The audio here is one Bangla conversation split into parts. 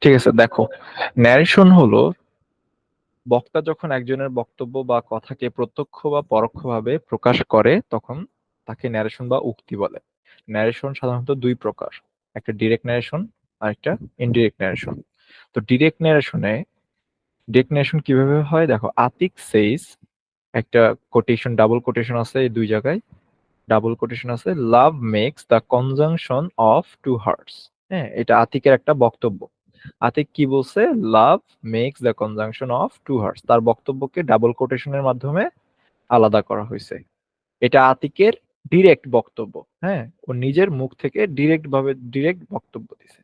ঠিক আছে, দেখো, ন্যারেশন হলো বক্তা যখন একজনের বক্তব্য বা কথাকে প্রত্যক্ষ বা পরোক্ষভাবে প্রকাশ করে তখন তাকে ন্যারেশন বা উক্তি বলে। ন্যারেশন সাধারণত দুই প্রকার, একটা ডিরেক্ট ন্যারেশন আর একটা ইনডিরেক্ট ন্যারেশন। তো ডিরেক্ট ন্যারেশন কিভাবে হয়, দেখো, আতিক সেইস, একটা কোটেশন, ডাবল কোটেশন আছে এই দুই জায়গায়, ডাবল কোটেশন আছে, love makes the conjunction of two hearts. হ্যাঁ, এটা আতিকের একটা বক্তব্য। আতিক কি বলছে? Love makes the conjunction of two hearts, তার বক্তব্যকে ডাবল কোটেশনের মাধ্যমে আলাদা করা হয়েছে। এটা আতিকের ডিরেক্ট বক্তব্য। হ্যাঁ, ও নিজের মুখ থেকে ডিরেক্ট বক্তব্য দিছে।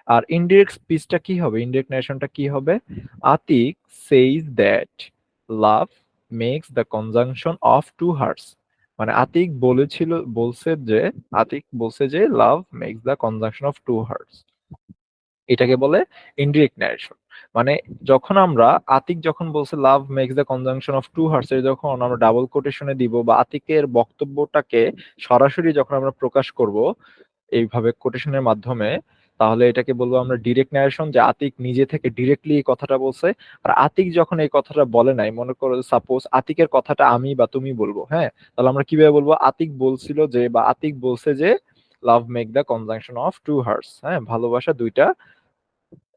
আর ইনডিরেক্ট স্পিচটা কি হবে, ইনডিরেক্ট ন্যারেশনটা কি হবে? Atik says that love makes the conjunction of two hearts, মানে আতিক বলছে যে love makes the conjunction of two hearts. এটাকে বলে ইনডিরেক্ট ন্যারেশন। মানে আতিক যখন বলছে love makes the conjunction of two hearts, যখন আমরা ডাবল কোটেশনে দিব বা আতিকের বক্তব্যটাকে সরাসরি যখন আমরা প্রকাশ করব এইভাবে কোটেশনের মাধ্যমে, তাহলে এটাকে বলবো আমরা ডিরেক্ট ন্যারেশন, যে আতিক নিজে থেকে ডিরেক্টলি এই কথাটা বলছে। আর আতিক যখন এই কথাটা বলে নাই, মনে করো সাপোজ আতিকের কথাটা আমি বা তুমি বলবো, হ্যাঁ, তাহলে আমরা কিভাবে বলবো? আতিক বলছিল যে, বা আতিক বলছে যে love make the conjunction of two hearts. হ্যাঁ, ভালোবাসা দুইটা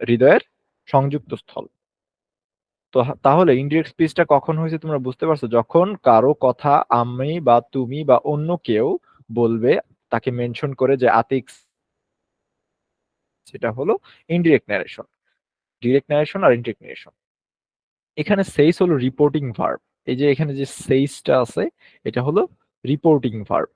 হৃদয়ের সংযুক্ত স্থল। তো তাহলে ইনডিরেক্ট স্পিচটা কখন হয়েছে তোমরা বুঝতে পারছো? যখন কারো কথা আমি বা তুমি বা অন্য কেউ বলবে, তাকে মেনশন করে যে আতিক, সেটা হলো ইনডিরেক্ট ন্যারেশন। ডিরেক্ট ন্যারেশন আর ইনডিরেক্ট ন্যারেশন। এখানে সেইস হলো রিপোর্টিং ভার্ব। এই যে এখানে যে সেইসটা আছে, এটা হলো রিপোর্টিং ভার্ব।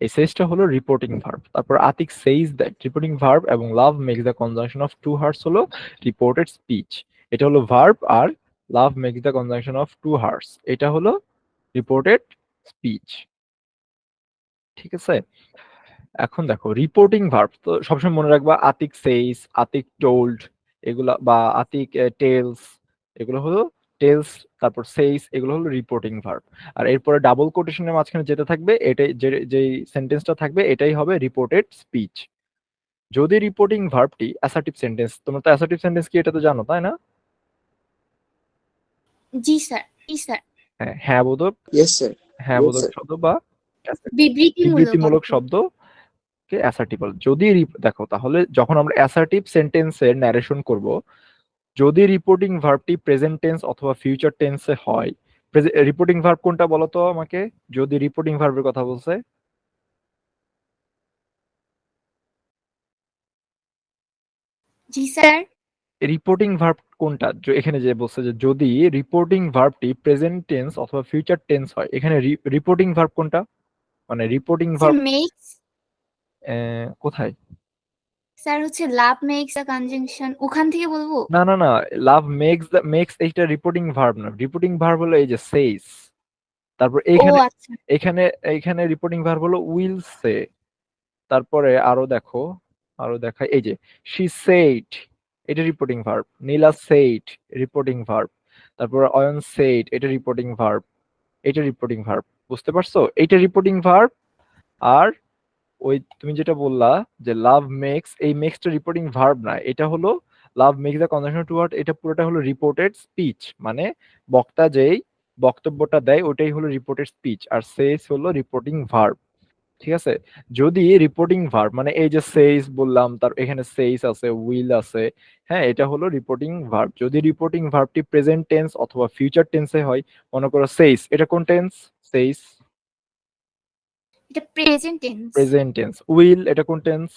এই সেইসটা হলো রিপোর্টিং ভার্ব। তারপর Atik says that, reporting verb, এবং love makes the conjunction of two hearts হলো রিপোর্টেড স্পিচ। এটা হলো ভার্ব, আর love makes the conjunction of two hearts এটা হলো রিপোর্টেড স্পিচ। ঠিক আছে, এখন দেখো রিপোর্টিং ভার্ব তো সবসময় মনে রাখবা, আতিক সেইস, আতিক টোল্ড, এগুলা, বা আতিক টেলস, এগুলো হলো টেলস। তারপর সেইস, এগুলো হলো রিপোর্টিং ভার্ব। আর এরপরে ডাবল কোটেশনের মাঝখানে যেটা থাকবে, এটাই যেই সেন্টেন্সটা থাকবে এটাই হবে রিপোর্টেড স্পিচ। যদি রিপোর্টিং ভার্বটি অ্যাসার্টিভ সেন্টেন্স, তোমরা তো অ্যাসার্টিভ সেন্টেন্স কি এটা তো জানো, তাই না? জি স্যার। হ্যাঁ, হ্যাঁ বোধক, Yes, sir. হ্যাঁ বোধক শব্দ বা বিবৃতিমূলক বিবৃতিমূলক অর্থ। শব্দ কে অ্যাসার্টিভ বলে। যদি দেখো, তাহলে যখন আমরা অ্যাসার্টিভ সেন্টেন্সের ন্যারেশন করব, যদি রিপোর্টিং ভার্বটি প্রেজেন্ট টেন্স অথবা ফিউচার টেন্সে হয়, রিপোর্টিং ভার্ব কোনটা বলো তো আমাকে, যদি রিপোর্টিং ভার্বের কথা বলছে? জি স্যার। রিপোর্টিং ভার্ব কোনটা? এখানে যে বলছে যে যদি রিপোর্টিং ভার্বটি প্রেজেন্ট টেন্স অথবা ফিউচার টেন্স হয়, এখানে রিপোর্টিং ভার্ব কোনটা? মানে রিপোর্টিং স্যার ভার্ব মেক্স। কোথায়? স্যার হচ্ছে লাভ মেক্স দ্য কনজাংশন, ওখান থেকে বলবো। না না না, লাভ মেক্স এইটা রিপোর্টিং ভার্ব না। রিপোর্টিং ভার্ব হলো এই যে সেইস। তারপর ও এইখানে আচ্ছা। এইখানে এইখানে রিপোর্টিং ভার্ব হলো উইল সে। তারপরে আরো দেখো, আরো দেখাই, এই যে শি সেইড, এটা রিপোর্টিং ভার্ব। নীলা সেইড, রিপোর্টিং ভার্ব। তারপর অয়ন সেইড, এটা রিপোর্টিং ভার্ব। এটা রিপোর্টিং ভার্ব। বুঝতে পারছো? এইটা রিপোর্টিং ভার্ব। আর ওই তুমি যেটা বললা যে লাভ মেক্স, এই মেক্সটা রিপোর্টিং ভার্ব না, এটা হলো love makes the conjunction two word, এটা পুরোটা হলো রিপোর্টেড স্পিচ। মানে বক্তা যেই বক্তব্যটা দেয় ওটাই হলো রিপোর্টেড স্পিচ, আর সেস হলো রিপোর্টিং ভার্ব। ঠিক আছে, যদি রিপোর্টিং ভার্ব মানে এই যে সেইস বললাম, তার এখানে সেইস আছে, উইল আছে, হ্যাঁ, এটা হলো রিপোর্টিং ভার্ব। যদি রিপোর্টিং ভার্বটি প্রেজেন্ট টেন্স অথবা ফিউচার টেন্সে হয়, মনে করো সেইস, এটা কোন টেন্স? সেইস এটা present tense. Present tense. Will, এটা কোন টেন্স?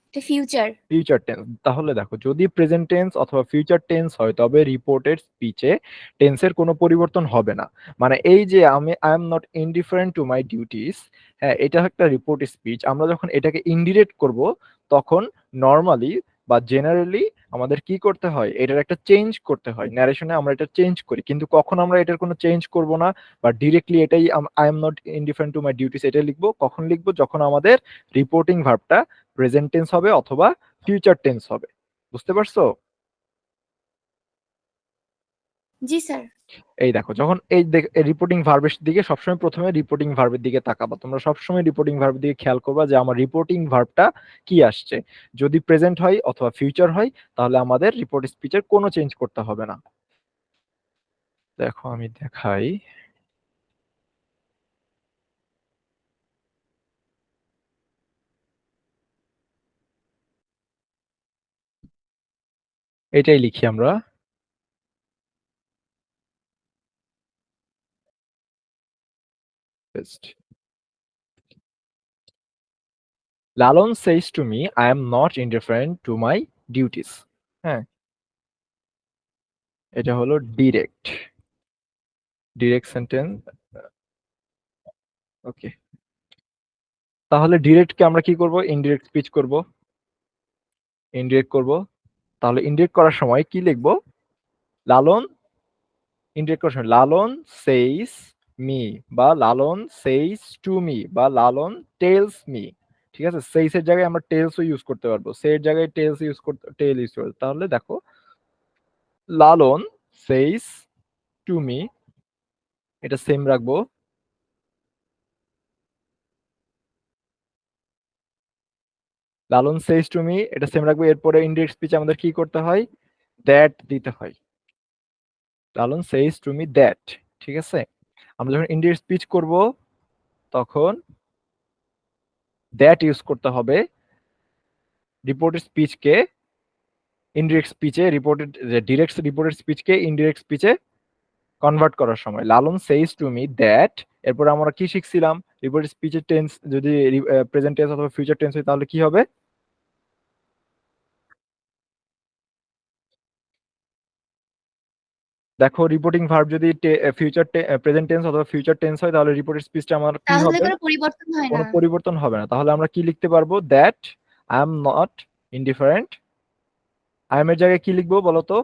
এটা ফিউচার। Future tense. তাহলে দেখো, যদি প্রেজেন্ট টেন্স অথবা ফিউচার টেন্স হয় তবে রিপোর্টেড স্পিচে টেন্সের কোনো পরিবর্তন হবে না। মানে এই যে I am not indifferent to my duties, হ্যাঁ, এটা একটা রিপোর্ট স্পিচ। আমরা যখন এটাকে ইনডিরেক্ট করব, তখন নর্মালি বা জেনারেলি আমাদের কি করতে হয়, এটার একটা চেঞ্জ করতে হয়, ন্যারেশনে আমরা এটা চেঞ্জ করি। কিন্তু কখন আমরা এটার কোনো চেঞ্জ করব না, বা ডিরেক্টলি এটাই I am not indifferent to my duties এটাই লিখবো, কখন লিখবো? যখন আমাদের রিপোর্টিং ভার্বটা প্রেজেন্ট টেন্স হবে অথবা ফিউচার টেন্স হবে। বুঝতে পারছো? জি স্যার। এই দেখো, যখন এই রিপোর্টিং ভার্বের দিকে সবসময় প্রথমে রিপোর্টিং ভার্বের দিকে তাকাবা, তোমরা সবসময় রিপোর্টিং ভার্বের দিকে খেয়াল করবা যে আমার রিপোর্টিং ভার্বটা কি আসছে। যদি প্রেজেন্ট হয় অথবা ফিউচার হয় তাহলে আমাদের রিপোর্ট স্পিচের কোনো চেঞ্জ করতে হবে না। দেখো আমি দেখাই। এটাই লিখি আমরা। লালন says to me I am not indifferent to my duties। হ্যাঁ, এটা হলো ডিরেক্ট ডিরেক্ট সেন্টেন্স। ওকে, তাহলে ডিরেক্ট কে আমরা কি করব, ইনডিরেক্ট স্পিচ করব, ইনডিরেক্ট করব। তাহলে ইনডিরেক্ট করার সময় কি লিখব, লালন, ইনডিরেক্ট করার সময় লালন সেইস মি, বা লালন সেইস টু মি, বা লালন টেলস মি। ঠিক আছে, সেইস এর জায়গায় আমরা টেলসও ইউজ করতে পারবো, সে এর জায়গায় টেলস ইউজ করতে, টেল ইউজ করতে। তাহলে দেখো, লালন সেইস টু মি, এটা সেম রাখবো। লালন সেইস টু মি, এটা সেম রাখবো। এরপরে ইনডিরেক্ট স্পিচ আমাদের কি করতে হয়, দ্যাট দিতে হয়। লালন সেইস টু মি দ্যাট। ঠিক আছে, আমরা যখন ইনডিরেক্ট স্পিচ করব তখন দ্যাট ইউজ করতে হবে রিপোর্টেড স্পিচকে ইনডিরেক্ট স্পিচে, রিপোর্টেড ডিরেক্ট রিপোর্টেড স্পিচকে ইনডিরেক্ট স্পিচে কনভার্ট করার সময়। Lalon says to me that, এরপর আমরা কি শিখছিলাম, রিপোর্টেড স্পিচের টেন্স যদি প্রেজেন্ট টেন্স অথবা ফিউচার টেন্স হয় তাহলে কি হবে। দেখো, রিপোর্টিং ভার্ব যদি ফিউচার প্রেজেন্ট টেন্স অথবা ফিউচার টেন্স হয় তাহলে রিপোর্টেড স্পিচটা আমার কি তাহলে হবে, কোনো পরিবর্তন হয় কোনো না। পরিবর্তন হবে না। তাহলে আমরা কি লিখতে পারবো, that I am not indifferent. I am এর জায়গায় কি লিখবো বলতো,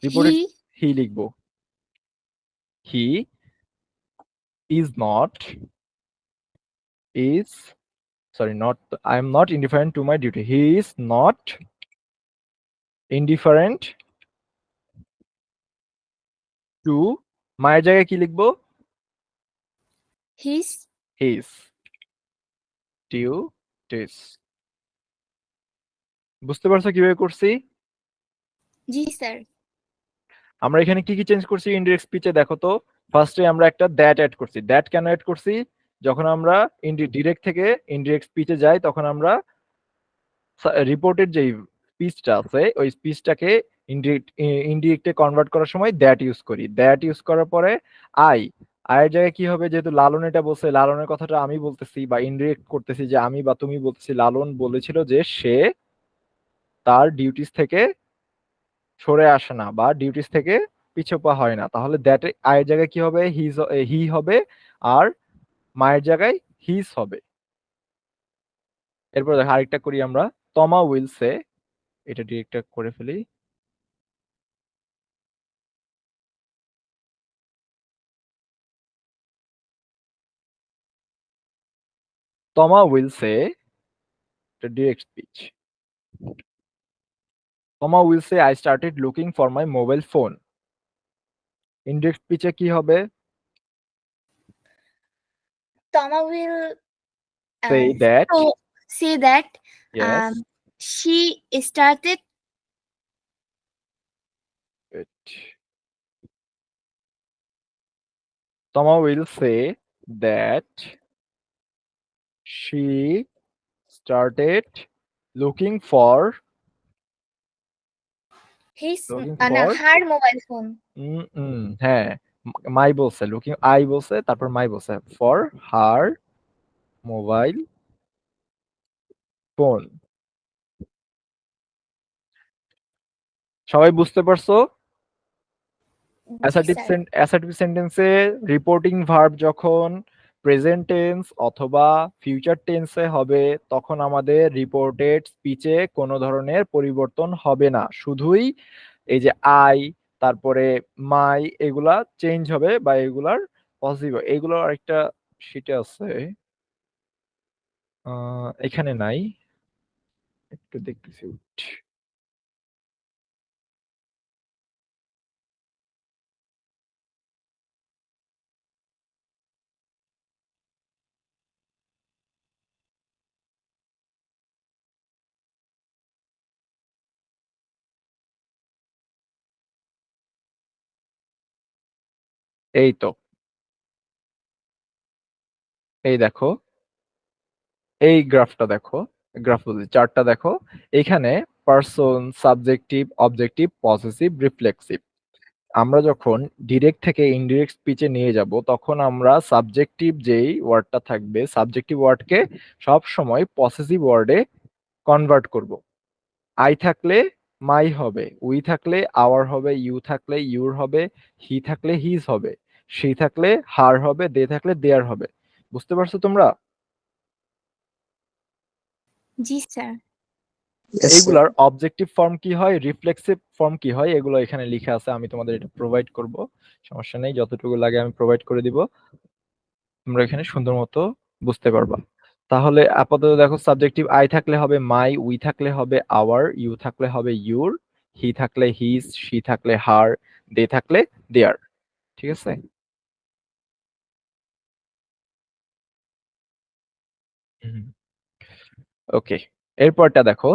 হি রিপোর্টেড হি লিখবো। He is not, is, sorry not, I am not indifferent to my duty, he is not indifferent two, মায়ের জায়গায় কি লিখবো, হিজ হিজ ডিউটিস। বুঝতে পারছো কিভাবে করছি। জি স্যার। আমরা এখানে কি কি চেঞ্জ করছি ইনডিরেক্ট স্পিচে, দেখো তো। ফার্স্টে আমরা একটা দ্যাট অ্যাড করছি। দ্যাট কেন অ্যাড করছি, যখন আমরা ডিরেক্ট থেকে ইনডিরেক্ট স্পিচে যাই তখন আমরা রিপোর্টের যে স্পিচটা আছে ওই স্পিচটাকে ইনডিরেক্টে কনভার্ট করার সময় দ্যাট ইউজ করি। দ্যাট ইউজ করার পরে আই, আয়ের জায়গায় কি হবে, যেহেতু লালন এটা বলছে, লালনের কথাটা আমি বলতেছি বা ইনডিরেক্ট করতেছি যে আমি বা তুমি বলতেছি, লালন বলেছিল যে সে তার ডিউটিস থেকে সরে আসে না বা ডিউটিস থেকে পিছু পা হয় না। তাহলে দ্যাট আয়ের জায়গায় কি হবে, হি হবে, আর মায়ের জায়গায় হিজ হবে। এরপর দেখো আরেকটা করি আমরা, তমা উইল সে, এটা ডিরেক্ট করে ফেলি। তমা উইল সে, এটা direct speech. Tama will say I started looking for my mobile phone. Indirect স্পিচে কি হবে, Tama will say that, so say that yes, she started Tama will say that she started looking for, his looking no, for, her mobile phone. হ্যাঁ, মাই বলছে, লুকিং আই বলছে, তারপর মাই বলছে, ফর হার মোবাইল ফোন। সবাই বুঝতে পারছো। জি স্যার। অ্যাসার্টিভ সেন্টেন্সে রিপোর্টিং ভার্ব যখন প্রেজেন্ট টেন্স অথবা ফিউচার টেন্সে হবে তখন আমাদের রিপোর্টেড স্পিচে কোনো ধরনের পরিবর্তন হবে না, শুধুই এই যে আই, তারপরে মাই, এগুলা চেঞ্জ হবে বা এগুলার পজিটিভ, এগুলোর আরেকটা শিটে আছে, এখানে নাই, একটু দেখতেছি। এই তো, এই দেখো, এই গ্রাফটা দেখো, গ্রাফ বলছি চার্টটা দেখো। এখানে person, subjective, objective, possessive, reflexive. আমরা যখন ডিরেক্ট থেকে ইনডিরেক্ট স্পিচে নিয়ে যাব তখন আমরা সাবজেক্টিভ যেই ওয়ার্ডটা থাকবে সাবজেক্টিভ ওয়ার্ডকে সব সময় পসেসিভ ওয়ার্ডে কনভার্ট করব। আই থাকলে মাই হবে, উই থাকলে আওয়ার হবে, ইউ থাকলে ইউর হবে, হি থাকলে হিজ হবে, সি থাকলে হার হবে, দে থাকলে দেয়ার হবে। বুঝতে পারছো তোমরা? জি স্যার। Yes, sir. এইগুলার অবজেক্টিভ ফর্ম কি হয়, রিফ্লেক্সিভ ফর্ম কি হয়, এগুলো এখানে লেখা আছে। আমি তোমাদের এটা প্রোভাইড করব, সমস্যা নেই, যতটুকু লাগে আমি প্রোভাইড করে দিব। তোমরা এখানে সুন্দর মতো বুঝতে পারবা। তাহলে আপাতত দেখো, সাবজেক্টিভ আই থাকলে হবে মাই, উই থাকলে হবে আওয়ার, ইউ থাকলে হবে ইউর, হি থাকলে হিজ, সি থাকলে হার, দে থাকলে দেয়ার। ঠিক আছে? ওকে, এরপরটা দেখো,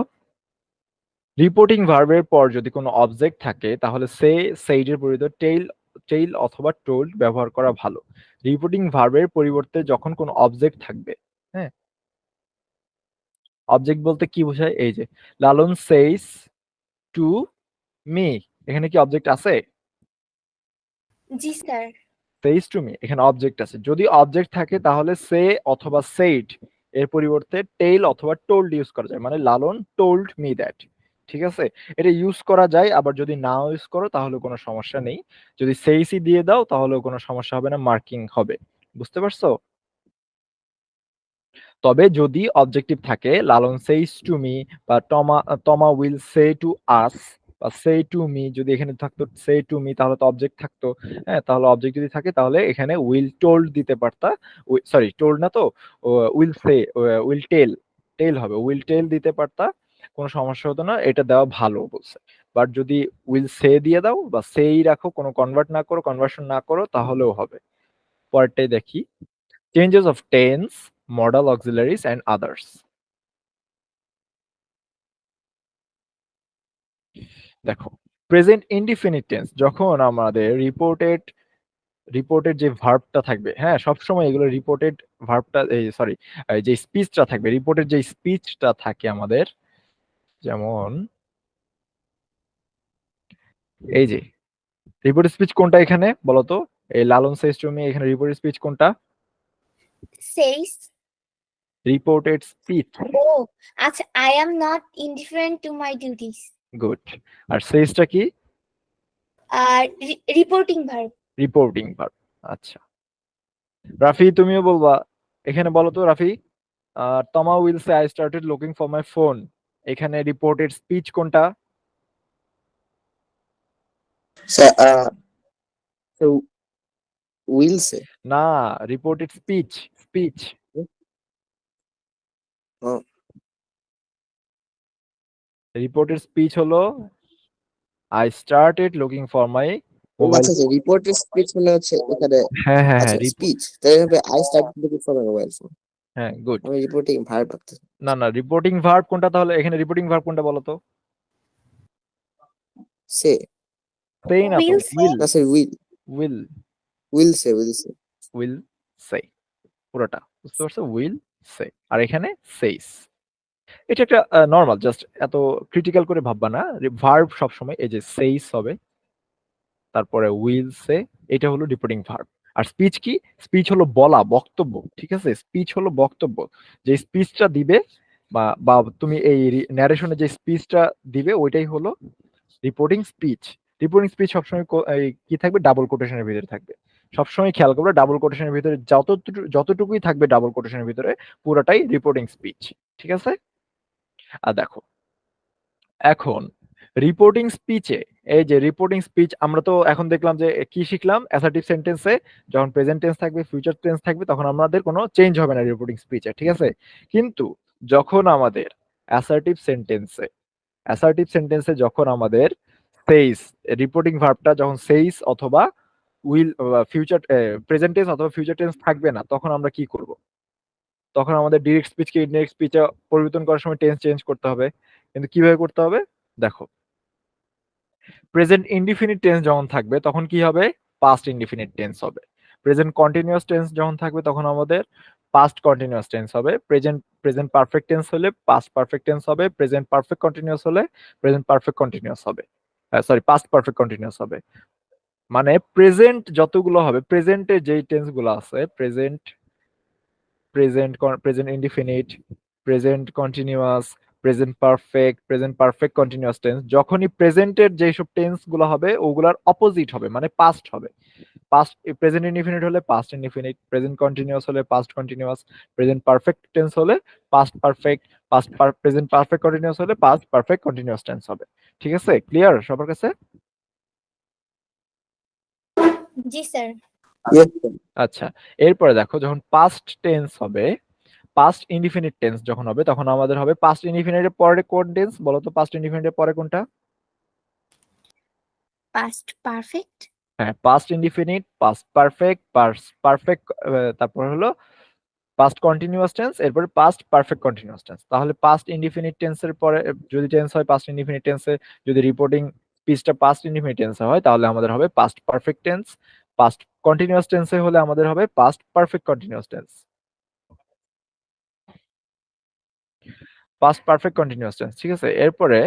রিপোর্টিং ভার্বের পর যদি কোনো অবজেক্ট থাকে তাহলে সে, সেইডের পরিবর্তে টেইল, টেইল অথবা টোল্ড ব্যবহার করা ভালো। রিপোর্টিং ভার্বের পরিবর্তে যখন কোনো অবজেক্ট থাকবে, হ্যাঁ, অবজেক্ট বলতে কি বোঝায়? এই যে লালন সেইস টু মি, এখানে কি অবজেক্ট আছে? জি স্যার। সেইস টু মি, এখানে অবজেক্ট আছে। যদি অবজেক্ট থাকে তাহলে সে অথবা সেইড এর পরিবর্তে টেইল অথবা টোল্ড ইউজ করা যায়, মানে লালন টোল্ড মি দ্যাট। ঠিক আছে? এটা ইউজ করা যায়, আবার যদি নাও ইউজ করো তাহলে কোনো সমস্যা নেই। যদি সেইসই দিয়ে দাও তাহলেও কোনো সমস্যা হবে না, মার্কিং হবে। বুঝতে পারছো? তবে যদি অবজেক্টিভ থাকে, লালন সেইস টু মি, বা টমা টমা উইল সে টু আস, বা সে টু মি, যদি এখানে থাকতো সে টু মি তাহলে তো অবজেক্ট থাকতো। হ্যাঁ, তাহলে অবজেক্ট যদি থাকে তাহলে এখানে উইল টোল্ড দিতে পারতা। সরি, টোল্ড না তো, উইল সে, উইল টেল, টেল হবে, উইল টেল দিতে পারতা, কোনো সমস্যা হতো না, এটা দেওয়া ভালো বলছে। বাট যদি উইল সে দিয়ে দাও বা সেই রাখো, কোনো কনভার্ট না করো, কনভার্সন না করো, তাহলেও হবে। পরেরটাই দেখি, changes of tense, modal auxiliaries and others. দেখো, প্রেজেন্ট ইনডিফিনিট টেন্স যখন আমাদের রিপোর্টেড, রিপোর্টেড যে ভার্বটা থাকবে, হ্যাঁ, সবসময় এগুলো রিপোর্টেড ভার্বটা, এই সরি, যে স্পিচটা থাকবে, রিপোর্টেড যে স্পিচটা থাকে আমাদের, যেমন এই যে রিপোর্টেড স্পিচ কোনটা এখানে বলো তো? এই লালন সেজ টু মি, এখানে রিপোর্টেড স্পিচ কোনটা? সেইস। Reported speech. ও আচ্ছা, I am not indifferent to my duties. Good. আর সেজটা কি? আর রিপোর্টিং ভার্ব। Reporting verb. আচ্ছা, রাফি তুমিও বলবা। এখানে বলো তো Rafi, Tama will say I started looking for my phone, এখানে রিপোর্টেড স্পিচ কোনটা? Sir, so will say. না, reported speech, speech. Oh, reported speech হলো I started looking for my mobile. আচ্ছা, রিপোর্টের স্পিচ মানে হচ্ছে এখানে, হ্যাঁ হ্যাঁ আচ্ছা হ্যাঁ, স্পিচ, তাই হবে I start looking for my mobile phone. হ্যাঁ, গুড। আমি রিপোর্টিং ভার্ব ভাবতে। না না, রিপোর্টিং ভার্ব কোনটা তাহলে? এখানে রিপোর্টিং ভার্ব কোনটা বলো তো? সে, সেই না তো, Will say. উইল, না sir will, will, will say, will say. Will say, পুরোটা বুঝতে পারছো? Will say. আর এখানে সেইস। এটা একটা নর্মাল, জাস্ট এত ক্রিটিক্যাল করে ভাববা না। ভার্ব সবসময় এই যে সেইস হবে, তারপরে উইল সে, এটা হলো রিপোর্টিং ভার্ব। আর স্পিচ কি? স্পিচ হলো বলা, বক্তব্য। ঠিক আছে? স্পিচ হলো বক্তব্য। যে স্পিচটা দিবে বা বা তুমি এই ন্যারেশনে যে স্পিচটা দিবে ওইটাই হলো রিপোর্টিং স্পিচ। রিপোর্টিং স্পিচ সবসময় কি থাকবে? ডাবল কোটেশনের ভিতরে থাকবে। সবসময় খেয়াল করবে, ডাবল কোটেশনের ভিতরে যতটুকুই থাকবে ডাবল কোটেশনের ভিতরে পুরোটাই রিপোর্টিং স্পিচ। ঠিক আছে? আর দেখো, এখন রিপোর্টিং স্পিচে, এই যে রিপোর্টিং স্পিচ আমরা তো এখন দেখলাম যে কি শিখলাম, অ্যাসার্টিভ সেন্টেন্সে যখন প্রেজেন্ট টেন্স থাকবে, ফিউচার টেন্স থাকবে, তখন আমাদের কোনো চেঞ্জ হবে না রিপোর্টিং স্পিচে। ঠিক আছে? কিন্তু যখন আমাদের অ্যাসার্টিভ সেন্টেন্সে, অ্যাসার্টিভ সেন্টেন্সে যখন আমাদের সেইস, রিপোর্টিং ভার্বটা যখন সেইস অথবা উইল, ফিউচার, প্রেজেন্ট টেন্স অথবা ফিউচার টেন্স থাকবে না, তখন আমরা কি করব? তখন আমাদের ডিরেক্ট স্পিচকে ইনডিরেক্ট স্পিচে পরিবর্তন করার সময় টেন্স চেঞ্জ করতে হবে। কিন্তু কিভাবে করতে হবে? দেখো, প্রেজেন্ট ইনডিফিনিট টেন্স যখন থাকবে তখন কি হবে? পাস্ট ইনডিফিনিট টেন্স হবে। প্রেজেন্ট কন্টিনিউয়াস টেন্স যখন থাকবে তখন আমাদের পাস্ট কন্টিনিউয়াস টেন্স হবে। প্রেজেন্ট পারফেক্ট টেন্স হলে পাস্ট পারফেক্ট টেন্স হবে। প্রেজেন্ট পারফেক্ট কন্টিনিউয়াস হলে প্রেজেন্ট পারফেক্ট কন্টিনিউয়াস হবে। সরি, পাস্ট পারফেক্ট কন্টিনিউয়াস হবে। মানে প্রেজেন্ট যতগুলো হবে, প্রেজেন্টে যেই টেন্স গুলো আছে, present present indefinite, present continuous, present perfect continuous tense, যখনই প্রেজেন্টের যেসব টেন্স গুলো হবে ওগুলার অপোজিট হবে, মানে পাস্ট হবে। পাস্ট প্রেজেন্ট ইনডিফিনিট হলে পাস্ট ইনডিফিনিট, প্রেজেন্ট কন্টিনিউয়াস হলে past continuous, present perfect tense হলে past perfect, present perfect continuous হলে পাস্ট পারফেক্ট কন্টিনিউয়াস টেন্স হবে। ঠিক আছে, ক্লিয়ার সবার কাছে? জি স্যার। Yes, sir. আচ্ছা, এরপরে দেখো যখন পাস্ট টেন্স হবে, পাস্ট ইনডিফিনিট টেন্স যখন হবে তখন আমাদের হবে পাস্ট ইনডিফিনিটের পরে কোন টেন্স বলো তো? পাস্ট ইনডিফিনিটের পরে কোনটা? Past perfect. হ্যাঁ, past indefinite, past perfect, perfect, তারপর হলো পাস্ট কন্টিনিউয়াস টেন্স, এরপরে পাস্ট পারফেক্ট কন্টিনিউয়াস টেন্স। তাহলে পাস্ট ইনডিফিনিট টেন্সের পরে যদি টেন্স হয় পাস্ট ইনডিফিনিট টেন্সে, যদি রিপোর্টিং স্পিচটা পাস্ট ইনডিফিনিট টেন্সে হয় তাহলে আমাদের হবে past perfect tense. Past continuous টেন্সে হলে আমাদের হবে past perfect continuous tense. Past perfect continuous tense, ঠিক আছে? এরপরে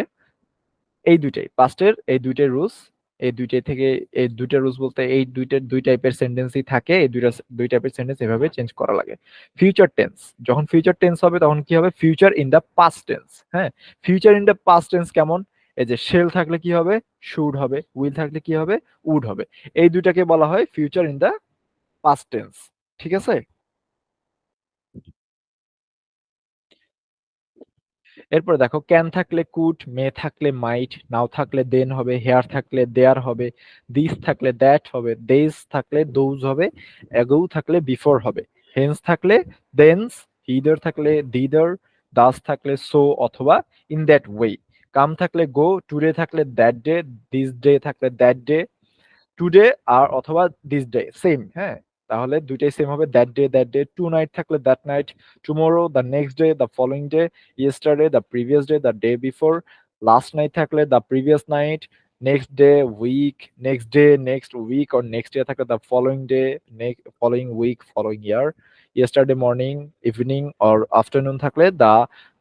এই দুইটাই পাস্টের এই দুইটাই রুলস, এই দুইটাই থেকে এই দুইটা রুলস বলতে এই দুই টাইপের সেন্টেন্সই থাকে, এই দুই টাইপের সেন্টেন্স এভাবে চেঞ্জ করা লাগে। ফিউচার টেন্স, যখন ফিউচার টেন্স হবে তখন কি হবে? Future in the past tense. হ্যাঁ, future in the past tense কেমন? এই যে শেল থাকলে কি হবে? শুড হবে। উইল থাকলে কি হবে? উড হবে। এই দুইটাকে বলা হয় future in the past tense. ঠিক আছে? এরপর দেখো ক্যান থাকলে কুড, মে থাকলে মাইট, নাও থাকলে দেন হবে, হেয়ার থাকলে দেয়ার হবে, দিস থাকলে দ্যাট হবে, দেজ থাকলে দোজ হবে, অ্যাগো থাকলে বিফোর হবে, হেন্স থাকলে দেন্স, হিদার থাকলে দিদার, দাস থাকলে সো অথবা ইন দ্যাট ওয়ে, কাম থাকলে গো, টুডে থাকলে দ্যাট ডে, দিস ডে থাকলে দ্যাট ডে, টুডে আর অথবা দিস ডে সেম। হ্যাঁ, তাহলে দুইটাই সেম হবে, দ্যাট ডে, টু নাইট থাকলে that night, tomorrow the next day, the following day, yesterday the previous day, the day before, last night থাকলে the previous night, next day week, next day, next week আর নেক্সট ইয়ার থাকলে the following day, following week, following year, yesterday morning, evening or afternoon থাকলে the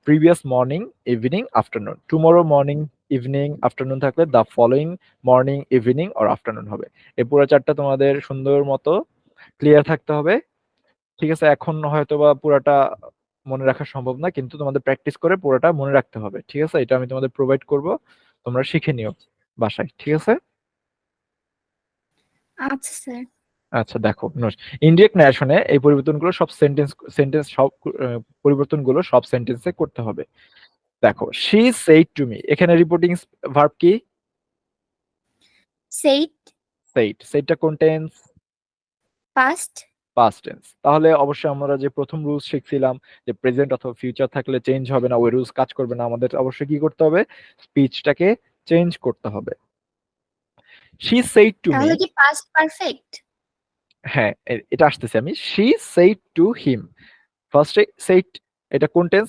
previous morning, evening, afternoon, tomorrow morning, evening, afternoon থাকলে the following morning, evening or afternoon হবে। এই পুরো চারটা তোমাদের সুন্দর মতো ক্লিয়ার থাকতে হবে। ঠিক আছে, এখন হয়তোবা পুরাটা মনে রাখা সম্ভব না, কিন্তু তোমাদের প্র্যাকটিস করে পুরোটা মনে রাখতে হবে। ঠিক আছে, এটা আমি তোমাদের প্রোভাইড করব, তোমরা শিখে নিও বাসায়। ঠিক আছে? আচ্ছা স্যার। আচ্ছা, দেখো ইনডিরেক্ট ন্যারেশনে এই পরিবর্তনগুলো সব সেন্টেন্স সব পরিবর্তনগুলো সব সেন্টেন্সে করতে হবে। দেখো, শি সেইড টু মি, এখানে রিপোর্টিং ভার্ব কি? সেইড। সেইডটা কোন টেন্স? পাস্ট। Past tense. তাহলে অবশ্যই আমরা যে প্রথম রুলস শিখছিলাম যে প্রেজেন্ট অথবা ফিউচার থাকলে চেঞ্জ হবে না, ওই রুলস কাজ করবে না, আমাদের অবশ্যই কি করতে হবে? স্পিচটাকে চেঞ্জ করতে হবে। শি সেইড টু মি, তাহলে কি পাস্ট পারফেক্ট? হ্যাঁ এটা আসতেছে আমি। শি সেইড টু হিম, ফার্স্টে সেইড, এটা কোন টেন্স?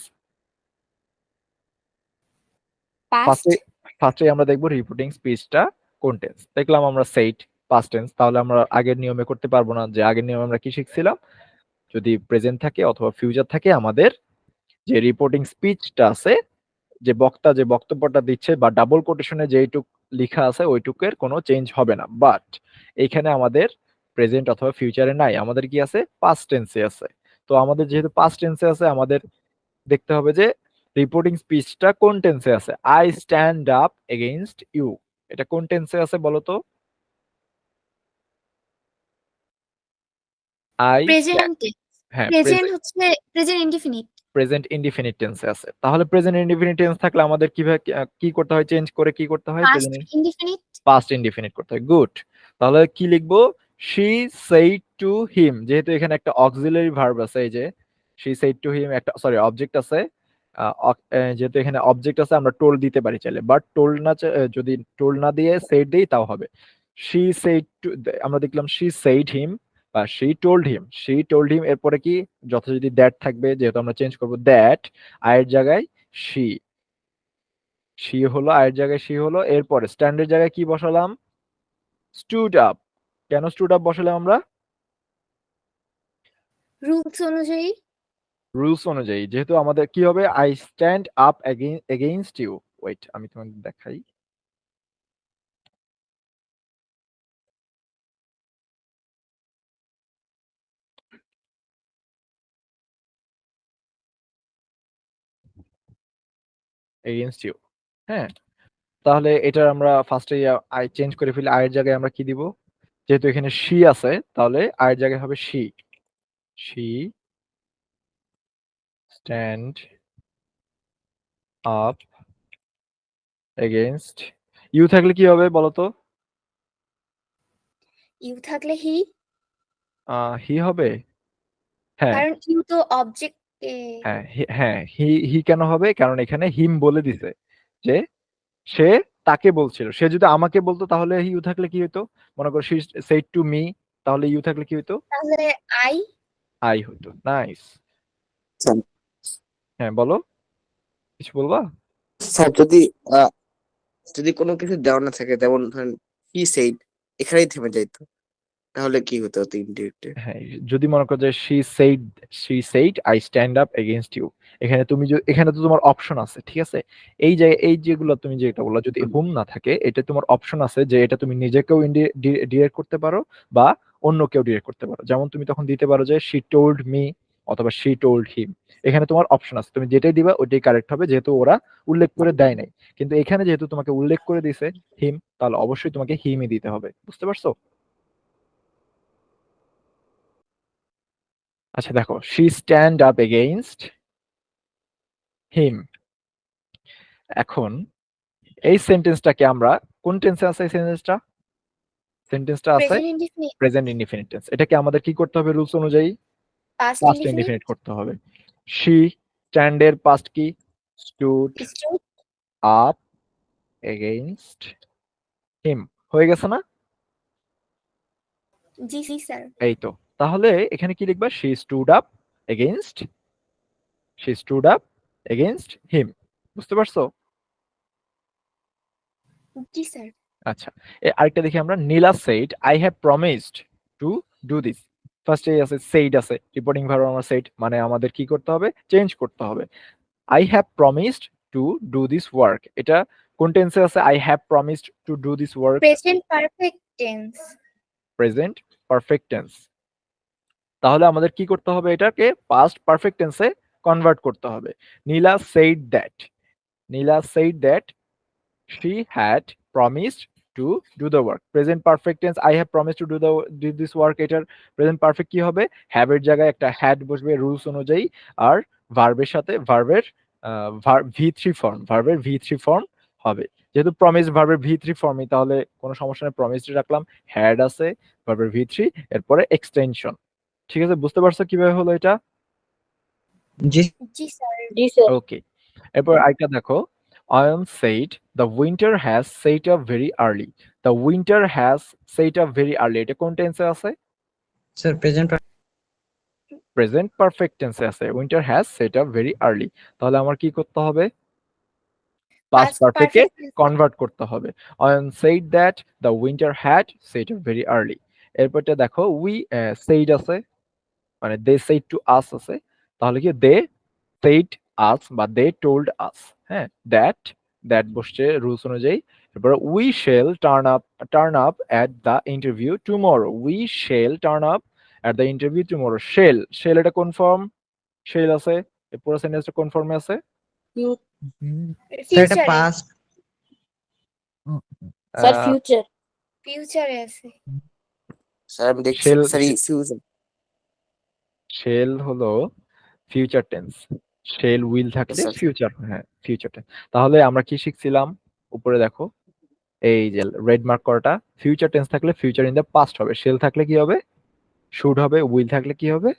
পাস্ট। ফার্স্টে ফার্স্টে আমরা দেখবো রিপোর্টিং স্পিচটা কোন টেন্স। দেখলাম আমরা সেইড পাস্ট টেন্স, তাহলে আমরা আগের নিয়মে করতে পারবো না। যে আগের নিয়মে আমরা কি শিখছিলাম? যদি প্রেজেন্ট থাকে অথবা ফিউচার থাকে, আমাদের যে রিপোর্টিং স্পিচটা আছে, যে বক্তা যে বক্তব্যটা দিচ্ছে বা ডাবল কোটেশনে যেইটুক লেখা আছে ওইটুকের কোনো চেঞ্জ হবে না। বাট এখানে আমাদের প্রেজেন্ট অথবা ফিউচারে নাই, আমাদের কি আছে? পাস্ট টেন্সে আছে। তো আমাদের যেহেতু পাস্ট টেন্সে আছে, আমাদের দেখতে হবে যে রিপোর্টিং স্পিচটা কোন টেন্সে আছে। I stand up against you, এটা কোন টেন্সে আছে বলো তো? I, present. হ্যাঁ প্রেজেন্ট হচ্ছে প্রেজেন্ট ইনডিফিনিট। প্রেজেন্ট ইনডিফিনিট টেন্সে আছে। তাহলে প্রেজেন্ট ইনডিফিনিট টেন্স থাকলে আমাদের কিভাবে কি করতে হয়? চেঞ্জ করে কি করতে হয়? Past indefinite. পাস্ট ইনডিফিনিট করতে হয়। গুড। তাহলে কি লিখবো? শি সেইড টু হিম, যেহেতু এখানে একটা অক্সিলারি ভার্ব আছে, এই যে শি সেইড টু হিম একটা সরি অবজেক্ট আছে, যেহেতু এখানে অবজেক্ট আছে আমরা টোল দিতে পারি চাইলে, বাট টোল না যদি টোল না দিয়ে সেইড দেই তাও হবে। শি সেইড টু, আমরা দেখলাম শি সেইড হিম বা শি টোল্ড হিম, এরপরে কি যথাযথ দ্যাট থাকবে, যেহেতু আমরা চেঞ্জ করবো দ্যাট, আয়ের জায়গায় শি, শি হলো আয়ের জায়গায় শি হলো, এরপরে স্ট্যান্ডের জায়গায় কি বসালাম? স্টুড আপ, কেন স্টুড আপ বসালাম আমরা? রুলস অনুযায়ী। রুলস অনুযায়ী। যেহেতু আমাদের কি হবে, I stand up against you. Wait, আমি তোমাকে দেখাই। Against you. হ্যাঁ, তাহলে এটার আমরা ফার্স্টে আই চেঞ্জ করে ফেলি। আয়ের জায়গায় আমরা কি দিব? যেহেতু এখানে শি আছে, তাহলে আয়ের জায়গায় হবে she. She stand up against you. থাকলে কি হবে বলো তো? ইউ থাকলে হি, হি হবে। হ্যাঁ কারণ ইউ তো অবজেক্ট হ্যাঁ হ্যাঁ, হি হি কেন হবে? কারণ এখানে হিম বলে দিছে যে সে তাকে বলছিল। সে যদি আমাকে বলতো তাহলে ইউ থাকলে কি হতো? মনে করো শি সেড টু মি, তাহলে ইউ থাকলে কি হতো? তাহলে আই। আই হতো। নাইস। স্যার হ্যাঁ বলো, কিছু বলবা? স্যার, যদি কোনো কিছু দেওয়া না থাকে, যেমন ধরেন হি সেইড, এখানেই থেমে যাইতো, তাহলে কি হতো ইনডিরেক্টে? হ্যাঁ, যদি মনে করো যে she said I stand up against you, এখানে তুমি এখানে তো তোমার অপশন আছে, ঠিক আছে? এই যে এই যেগুলো তুমি যেটা বললা, যদি হুম না থাকে, এটা তোমার অপশন আছে যে এটা তুমি নিজেকেও ডিরেক্ট করতে পারো বা অন্য কেউ ডিরেক্ট করতে পারো। যেমন তুমি তখন দিতে পারো যে she told me অথবা she told him। এখানে তোমার অপশন আছে, তুমি যেটাই দিবা ওইটাই কারেক্ট হবে, যেহেতু ওরা উল্লেখ করে দেয় নাই। কিন্তু এখানে যেহেতু তোমাকে উল্লেখ করে দিছে হিম, তাহলে অবশ্যই তোমাকে হিমই দিতে হবে। বুঝতে পারছো? আচ্ছা দেখো, she stand up against him। এখন এই সেন্টেন্সটাকে আমরা কোন টেন্সে আছে? এই সেন্টেন্সটা আছে present indefinite, present indefinite tense. এটাকে আমাদের কি করতে হবে রুলস অনুযায়ী? পাস্ট পাস্ট ইনডিফিনিট, ইনডিফিনিট করতে হবে। she stand এর পাস্ট কি? stood stood. up against him। হয়ে গেছে না? জি জি স্যার। এই তো। তাহলে এখানে কি লিখবা? she stood up against him। বুঝতে পারছো? জি স্যার। আচ্ছা, আরেকটা দেখি আমরা। নীলা said I have promised to do this। ফার্স্টে আছে said, আছে রিপোর্টিং ভার্ব, আমরা said মানে আমাদের কি করতে হবে? চেঞ্জ করতে হবে। I have promised to do this work, এটা কোন টেন্সে আছে? I have promised to do this work। Present perfect tense. Present perfect tense. তাহলে আমাদের কি করতে হবে? এটাকে পাস্ট পারফেক্ট টেন্সে কনভার্ট করতে হবে। নীলা said that she had promised to do the work। Present perfect tense I have promised to do this work, এটার প্রেজেন্ট পারফেক্ট কি হবে? হ্যাভ এর জায়গায় একটা হ্যাড বসবে রুলস অনুযায়ী, আর ভার্বের সাথে ভার্বের ভি থ্রি ফর্ম হবে। যেহেতু প্রমিস ভার্বের ভি3 ফর্মই, তাহলে কোনো সমস্যা নেই, প্রমিসড রাখলাম। হ্যাড আছে, ভার্বের ভি3, এরপরে এক্সটেনশন। ঠিক আছে? বুঝতে পারছো কিভাবে হলো এটা? জি জি স্যার। ওকে, এরপর আরেকটা দেখো। Ayan said the winter has set up very early। the winter has set up very early, এটা কোন টেন্সে আছে? স্যার প্রেজেন্ট প্রেজেন্ট পারফেক্ট টেন্সে আছে। Winter has set up very early. তাহলে আমার কি করতে হবে? পাস্ট পাস্ট পারফেক্টে পারফেক্ট টেন্স। কনভার্ট করতে হবে। Ayan said that the winter had set up very early। এরপরটা দেখো, we said আছে, মানে they said to us আছে। তাহলে কি they said us বা they told us। হ্যাঁ, that বসছে রুলস অনুযায়ী। এরপর we shall turn up at the interview tomorrow। we shall turn up at the interview tomorrow। shall এটা কোন ফর্ম? shall আছে, এই পুরো সেন্টেন্সটা কোন ফর্মে আছে? স্যার এটা ফিউচারে। পাস্ট স্যার আহ, ফিউচার ফিউচারে আছে। স্যার আমি দেখছি, shall স্যার ফিউচার। shall হলো ফিউচার টেন্স। shall will থাকলে স্যার ফিউচার, হ্যাঁ ফিউচার টেন্স। তাহলে আমরা কি শিখছিলাম? উপরে দেখো, এই যে রেড মার্ক করাটা, ফিউচার টেন্স থাকলে ফিউচার ইন দ্য পাস্ট হবে, shall থাকলে কি হবে? শুড হবে, উইল থাকলে কি হবে?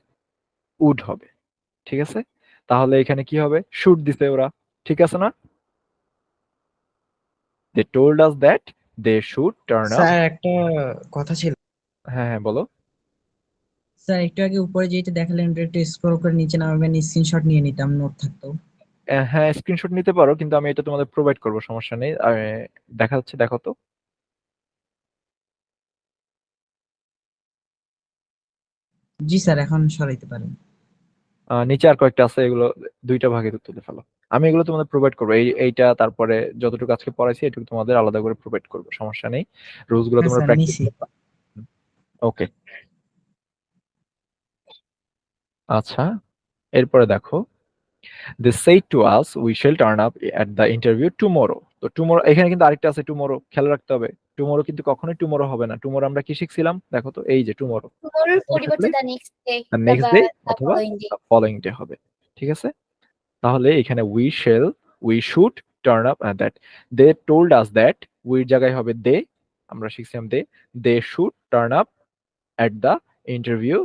উড হবে। ঠিক আছে? তাহলে এখানে কি হবে? শুড দিছে ওরা, ঠিক আছে না? they told us that they should turn up। Sir একটা কথা ছিল। হ্যাঁ হ্যাঁ বলো। স্যার একটু আগে উপরে যেটা দেখালেন ওটা একটু স্ক্রল করে নিচে নামাবেন, স্ক্রিনশট নিয়ে নিতাম, নোট থাকতো। হ্যাঁ, স্ক্রিনশট নিতে পারো, কিন্তু আমি এটা তোমাদের প্রোভাইড করবো, সমস্যা নেই। দেখা যাচ্ছে, দেখো তো। জি স্যার, এখন সরাইতে পারেন। নিচে আর কয়েকটা আছে, এগুলো দুইটা ভাগে তুলে ফেলো। আমি এগুলো তোমাদের প্রোভাইড করবো, এইটা তারপরে যতটুকু আজকে পড়াইছি এটুকু তোমাদের আলাদা করে প্রোভাইড করবো, সমস্যা নেই। রুলস গুলো হ্যাঁ তোমরা স্যার, প্র্যাকটিস নিছি। করবা। ওকে, আচ্ছা, এরপরে দেখো, দে said to us we shall turn up at the interview tomorrow। তো টুমোরো এখানে কিন্তু আরেকটা আছে, টুমোরো খেয়াল রাখতে হবে। টুমোরো কিন্তু কখনোই টুমোরো হবে না। টুমোরো আমরা কি শিখছিলাম দেখো তো, এই যে টুমোরো টুমরোর থাকলে পরিবর্তে দ্য নেক্সট ডে নেক্সট বা ডে দ্য অথবা ফলোইং ডে। ফলোইং ডে হবে, ঠিক আছে। তাহলে এখানে we should turn up that they told us that we এর জায়গায় হবে they, আমরা শিখছিলাম they should turn up at the interview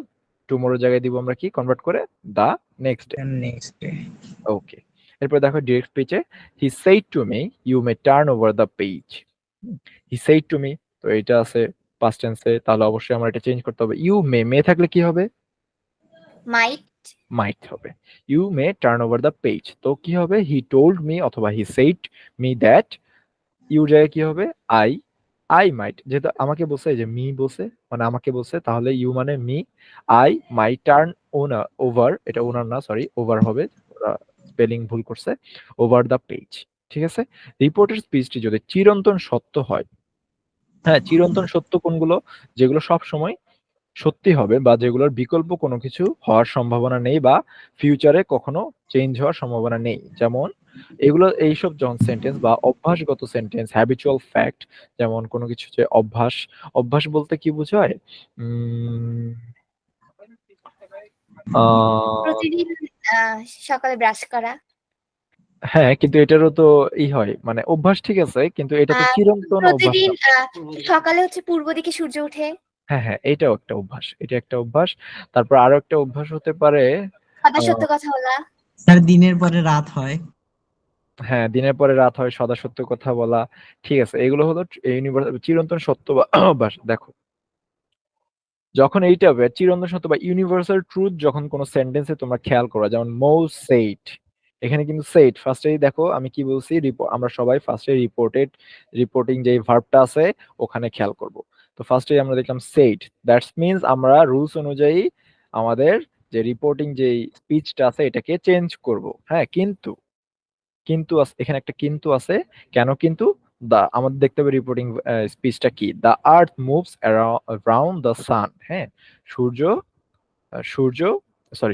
tomorrow জায়গায় দিব আমরা কি কনভার্ট করে the next day। Next day. Okay, এরপর দেখো ডিরেক্ট স্পিচে he said to me you may turn over the page। he said to me, তো এটা আছে past tense এ, তাহলে অবশ্যই আমরা এটা চেঞ্জ করতে হবে। you may থাকলে কি হবে, মাইট might হবে। you may turn over the page, তো কি হবে, he told me অথবা he said me that you জায়গায় কি হবে, I might, যেহেতু আমাকে বলছে, এই যে মি বলছে মানে আমাকে বলছে, তাহলে ইউ মানে me, I might turn over, এটা ওনার না সরি ওভার হবে, স্পেলিং ভুল করছে, ওভার দ্য পেজ, ঠিক আছে। রিপোর্টের স্পিচটি যদি চিরন্তন সত্য হয়, হ্যাঁ চিরন্তন সত্য কোনগুলো, যেগুলো সব সময় সত্যি হবে বা যেগুলোর বিকল্প কোনো কিছু হওয়ার সম্ভাবনা নেই বা ফিউচারে কখনো চেঞ্জ হওয়ার সম্ভাবনা নেই, যেমন এগুলো এইসব সেন্টেন্স বা অভ্যাসগত সেন্টেন্স, হ্যাবিচুয়াল ফ্যাক্ট, যেমন কোনো কিছু যে অভ্যাস, অভ্যাস বলতে কি বোঝায়, উম, আহ, প্রতিদিন সকালে ব্রাশ করা। হ্যাঁ কিন্তু এটারও তো হয়, মানে অভ্যাস ঠিক আছে, কিন্তু এটা তো আহ, চিরন্তন অভ্যাস প্রতিদিন না। সকালে হচ্ছে পূর্ব দিকে সূর্য ওঠে। হ্যাঁ হ্যাঁ, এটাও একটা অভ্যাস, এটা একটা অভ্যাস। তারপর আরো একটা অভ্যাস হতে পারে, সদা আহ, সত্য কথা বলা। স্যার, দিনের পরে রাত হয়। হ্যাঁ দিনের পরে রাত হয়, সদা সত্য কথা বলা, ঠিক আছে। এগুলো হলো ইউনিভার্সাল চিরন্তন সত্য বা অভ্যাস। দেখো যখন এইটা হবে চিরন্তন সত্য বা ইউনিভার্সাল ট্রুথ, যখন কোনো সেন্টেন্সে তোমরা খেয়াল করো, যেমন মৌ সেইড, এখানে কিন্তু সেইড ফার্স্টেই দেখো আমি কি বলছি, আমরা সবাই ফার্স্টে রিপোর্টিং যে ভার্বটা আছে ওখানে খেয়াল করব। তো ফার্স্টে আমরা দেখলাম সেইড, দ্যাটস মিনস আমরা রুলস অনুযায়ী আমাদের যে রিপোর্টিং যে স্পিচটা আছে এটাকে চেঞ্জ করব, হ্যাঁ। কিন্তু এখানে একটা কিন্তু আছে, কেন কিন্তু, আমাদের দেখতে হবে রিপোর্টিং স্পিচটা কি, the earth moves around the sun, হ্যাঁ। সূর্য সূর্য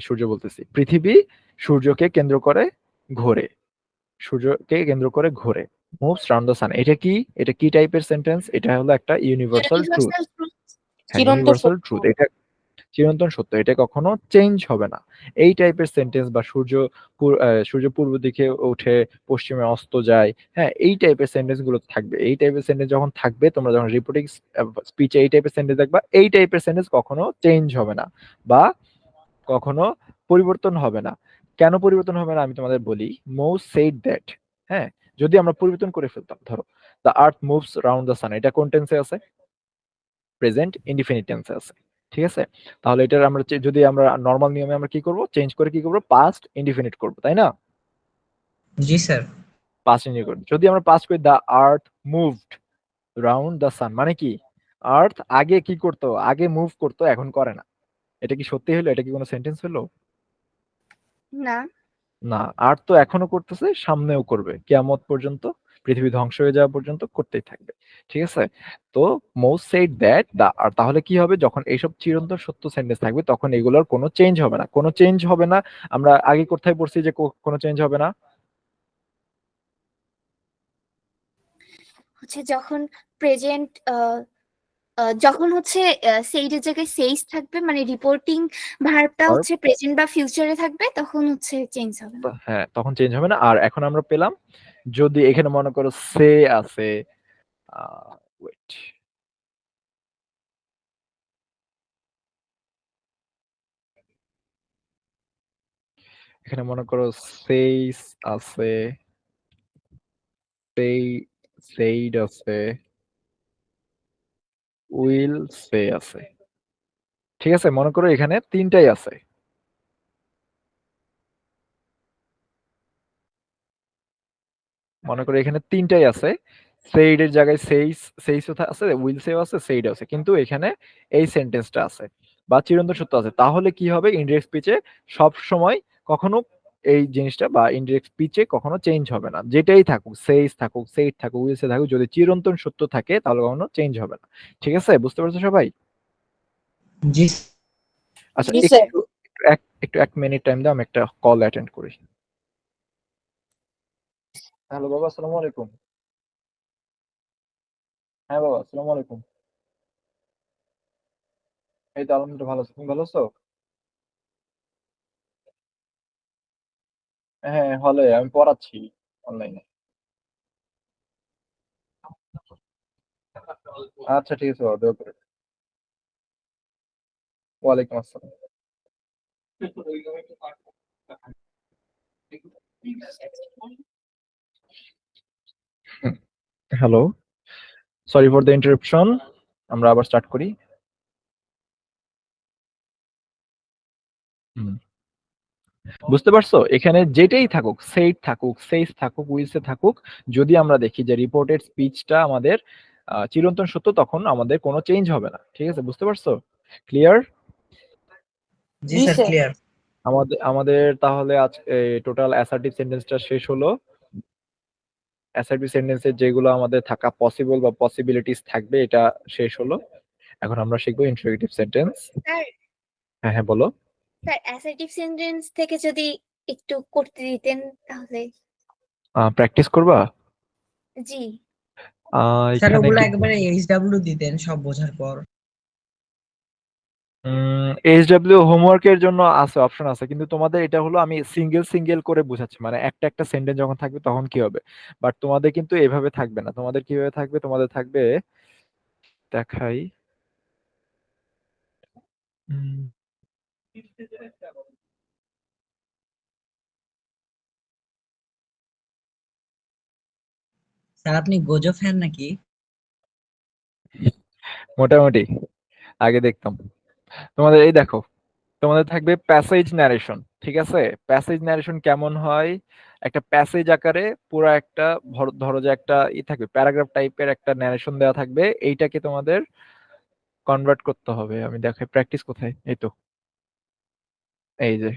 সূর্য বলতেছি, পৃথিবী সূর্যকে কেন্দ্র করে ঘোরে, সূর্যকে কেন্দ্র করে ঘোরে, মুভস রাউন্ড দ্য সান। এটা কি টাইপের সেন্টেন্স, এটা হলো একটা ইউনিভার্সাল ট্রুথ, ইউনিভার্সাল ট্রুথ। হ্যাঁ চিরন্তন ইউনিভার্সাল সত্য। ট্রুথ, এটা চিরন্তন সত্য, এটা কখনো চেঞ্জ হবে না। এই টাইপের সেন্টেন্স বা সূর্য পূর্ব দিকে ওঠে পশ্চিমে অস্ত যায়, হ্যাঁ এই টাইপের সেন্টেন্স গুলো থাকবে। এই টাইপের সেন্টেন্স যখন থাকবে, তোমরা যখন রিপোর্টিং স্পিচে এই টাইপের সেন্টেন্স দেখবা, এই টাইপের সেন্টেন্স কখনো চেঞ্জ হবে না বা কখনো পরিবর্তন হবে না। কেন পরিবর্তন হবে না আমি তোমাদের বলি। মৌ সেড দ্যাট, হ্যাঁ, যদি আমরা পরিবর্তন করে ফেলতাম, ধরো the earth moves round the sun, এটা কোন টেন্সে আছে, প্রেজেন্ট ইনডিফিনিট টেন্সে আছে, ঠিক আছে। তাহলে এটার আমরা যদি আমরা নরমাল নিয়মে আমরা কি করব, চেঞ্জ করে কি করব, পাস্ট ইনডিফিনিট করব, তাই না। জি স্যার। পাস্ট ইনডিফিনিট করব, যদি আমরা পাস্ট করি the earth moved round the sun, মানে কি আর্থ আগে কি করতো, আগে মুভ করতো এখন করে না। এটা কি সত্যি হলো, এটা কি কোনো সেন্টেন্স হলো না। না। আর্থ তো এখনো করতেছে, সামনেও করবে, কিয়ামত পর্যন্ত, পৃথিবী ধ্বংস হয়ে যাওয়া পর্যন্ত করতেই থাকবে, ঠিক আছে। তো মোস্ট সেড দ্যাট তাহলে কি হবে, যখন এইসব চিরন্তন সত্য সেন্টেন্স থাকবে তখন এগুলোর কোনো চেঞ্জ হবে না, কোনো চেঞ্জ হবে না। আমরা আগে কোথায় পড়ছি যে কোনো চেঞ্জ হবে না, হচ্ছে যখন প্রেজেন্ট যখন হচ্ছে সেইডের জায়গায় সেইস থাকবে, মানে রিপোর্টিং ভার্বটা আর হচ্ছে প্রেজেন্ট বা ফিউচারে থাকবে, তখন হচ্ছে চেঞ্জ হবে না। হ্যাঁ তখন চেঞ্জ হবে না। আর এখন আমরা পেলাম, যদি এখানে মনে করো সে আছে, ওয়েট, এখানে মনে করো সেইস আছে, সেই সেইড আছে, উইল সে আছে, ঠিক আছে। মনে করো এখানে তিনটাই আছে, মনে করো এখানে তিনটাই আছে, সেইড এর জায়গায় সেইস আছে, উইল সেও আছে, সেইড আছে, কিন্তু এখানে এই সেন্টেন্সটা আছে। বা চিরন্তন সত্য আছে, তাহলে কি হবে, ইনডিরেক্ট স্পিচে সব সময় কখনো এই জিনিসটা বা ইনডিরেক্ট স্পিচে কখনো চেঞ্জ হবে না, যেটাই থাকুক, সেইস থাকুক, সেইট থাকুক, উইল সে থাকুক, যদি চিরন্তন সত্য থাকে তাহলে কখনো চেঞ্জ হবে না। ঠিক আছে, বুঝতে পারছো সবাই? জি আচ্ছা, জি স্যার। একটু 1 মিনিট টাইম দাও, আমি একটা কল অ্যাটেন্ড করি। হ্যালো বাবা, আসসালামু আলাইকুম। হ্যাঁ বাবা, আসসালামু আলাইকুম। এই তো আলহামদুলিল্লাহ ভালো আছি, তুমি ভালো আছো? হ্যাঁ, হলে আমি পড়াচ্ছি অনলাইনে। আচ্ছা ঠিক আছে বাবা, দোয়া করে। ওয়ালাইকুম আসসালাম। Hello, sorry for the interruption, আমরা আবার স্টার্ট করি। হুম, বুঝতে পারছো, এখানে যেটাই থাকুক, সেইট থাকুক, সেইস থাকুক, উইলসে থাকুক, যদি আমরা দেখি যে রিপোর্টেড স্পিচটা আমাদের চিরন্তন সত্য, তখন আমাদের কোনো চেঞ্জ হবে না। ঠিক আছে, বুঝতে পারছো? ক্লিয়ার? জি জি স্যার, স্যার। ক্লিয়ার। আমাদের তাহলে আজ টোটাল অ্যাসার্টিভ সেন্টেন্সটা শেষ হলো। অ্যাসার্টিভ সেন্টেন্সের যেগুলো আমাদের থাকা পসিবল বা পসিবিলিটিস থাকবে, এটা শেষ হলো। এখন আমরা শিখবো ইন্টারোগেটিভ সেন্টেন্স। স্যার, হ্যাঁ হ্যাঁ, বলো। স্যার অ্যাসার্টিভ সেন্টেন্স থেকে যদি একটু করতে দিতেন তাহলে। প্র্যাকটিস করবা? জি। স্যার এখানে ওগুলো কি একবারে এইচডব্লিউ দিতেন সব বোঝার পর। এইচডব্লিউ হোমওয়ার্কের জন্য আছে, অপশন আছে, কিন্তু তোমাদের এটা হলো আমি সিঙ্গেল সিঙ্গেল করে বোঝাচ্ছি, মানে একটা একটা সেন্টেন্স যখন থাকবে তখন কি হবে। বাট তোমাদের কিন্তু এভাবে থাকবে না, তোমাদের কিভাবে থাকবে, তোমাদের থাকবে, দেখাই। উম, স্যার আপনি গোজো ফ্যান নাকি? মোটামুটি আগে দেখতাম। তোমাদের এই দেখো, তোমাদের থাকবে প্যাসেজ ন্যারেশন। ঠিক আছে, প্যাসেজ ন্যারেশন কেমন হয়, একটা প্যাসেজ আকারে পুরো একটা ধরো যে একটা থাকবে, প্যারাগ্রাফ টাইপের একটা ন্যারেশন দেওয়া থাকবে, এইটাকে তোমাদের কনভার্ট করতে হবে। আমি দেখাই প্র্যাকটিস কোথায়, এই তো, এই যে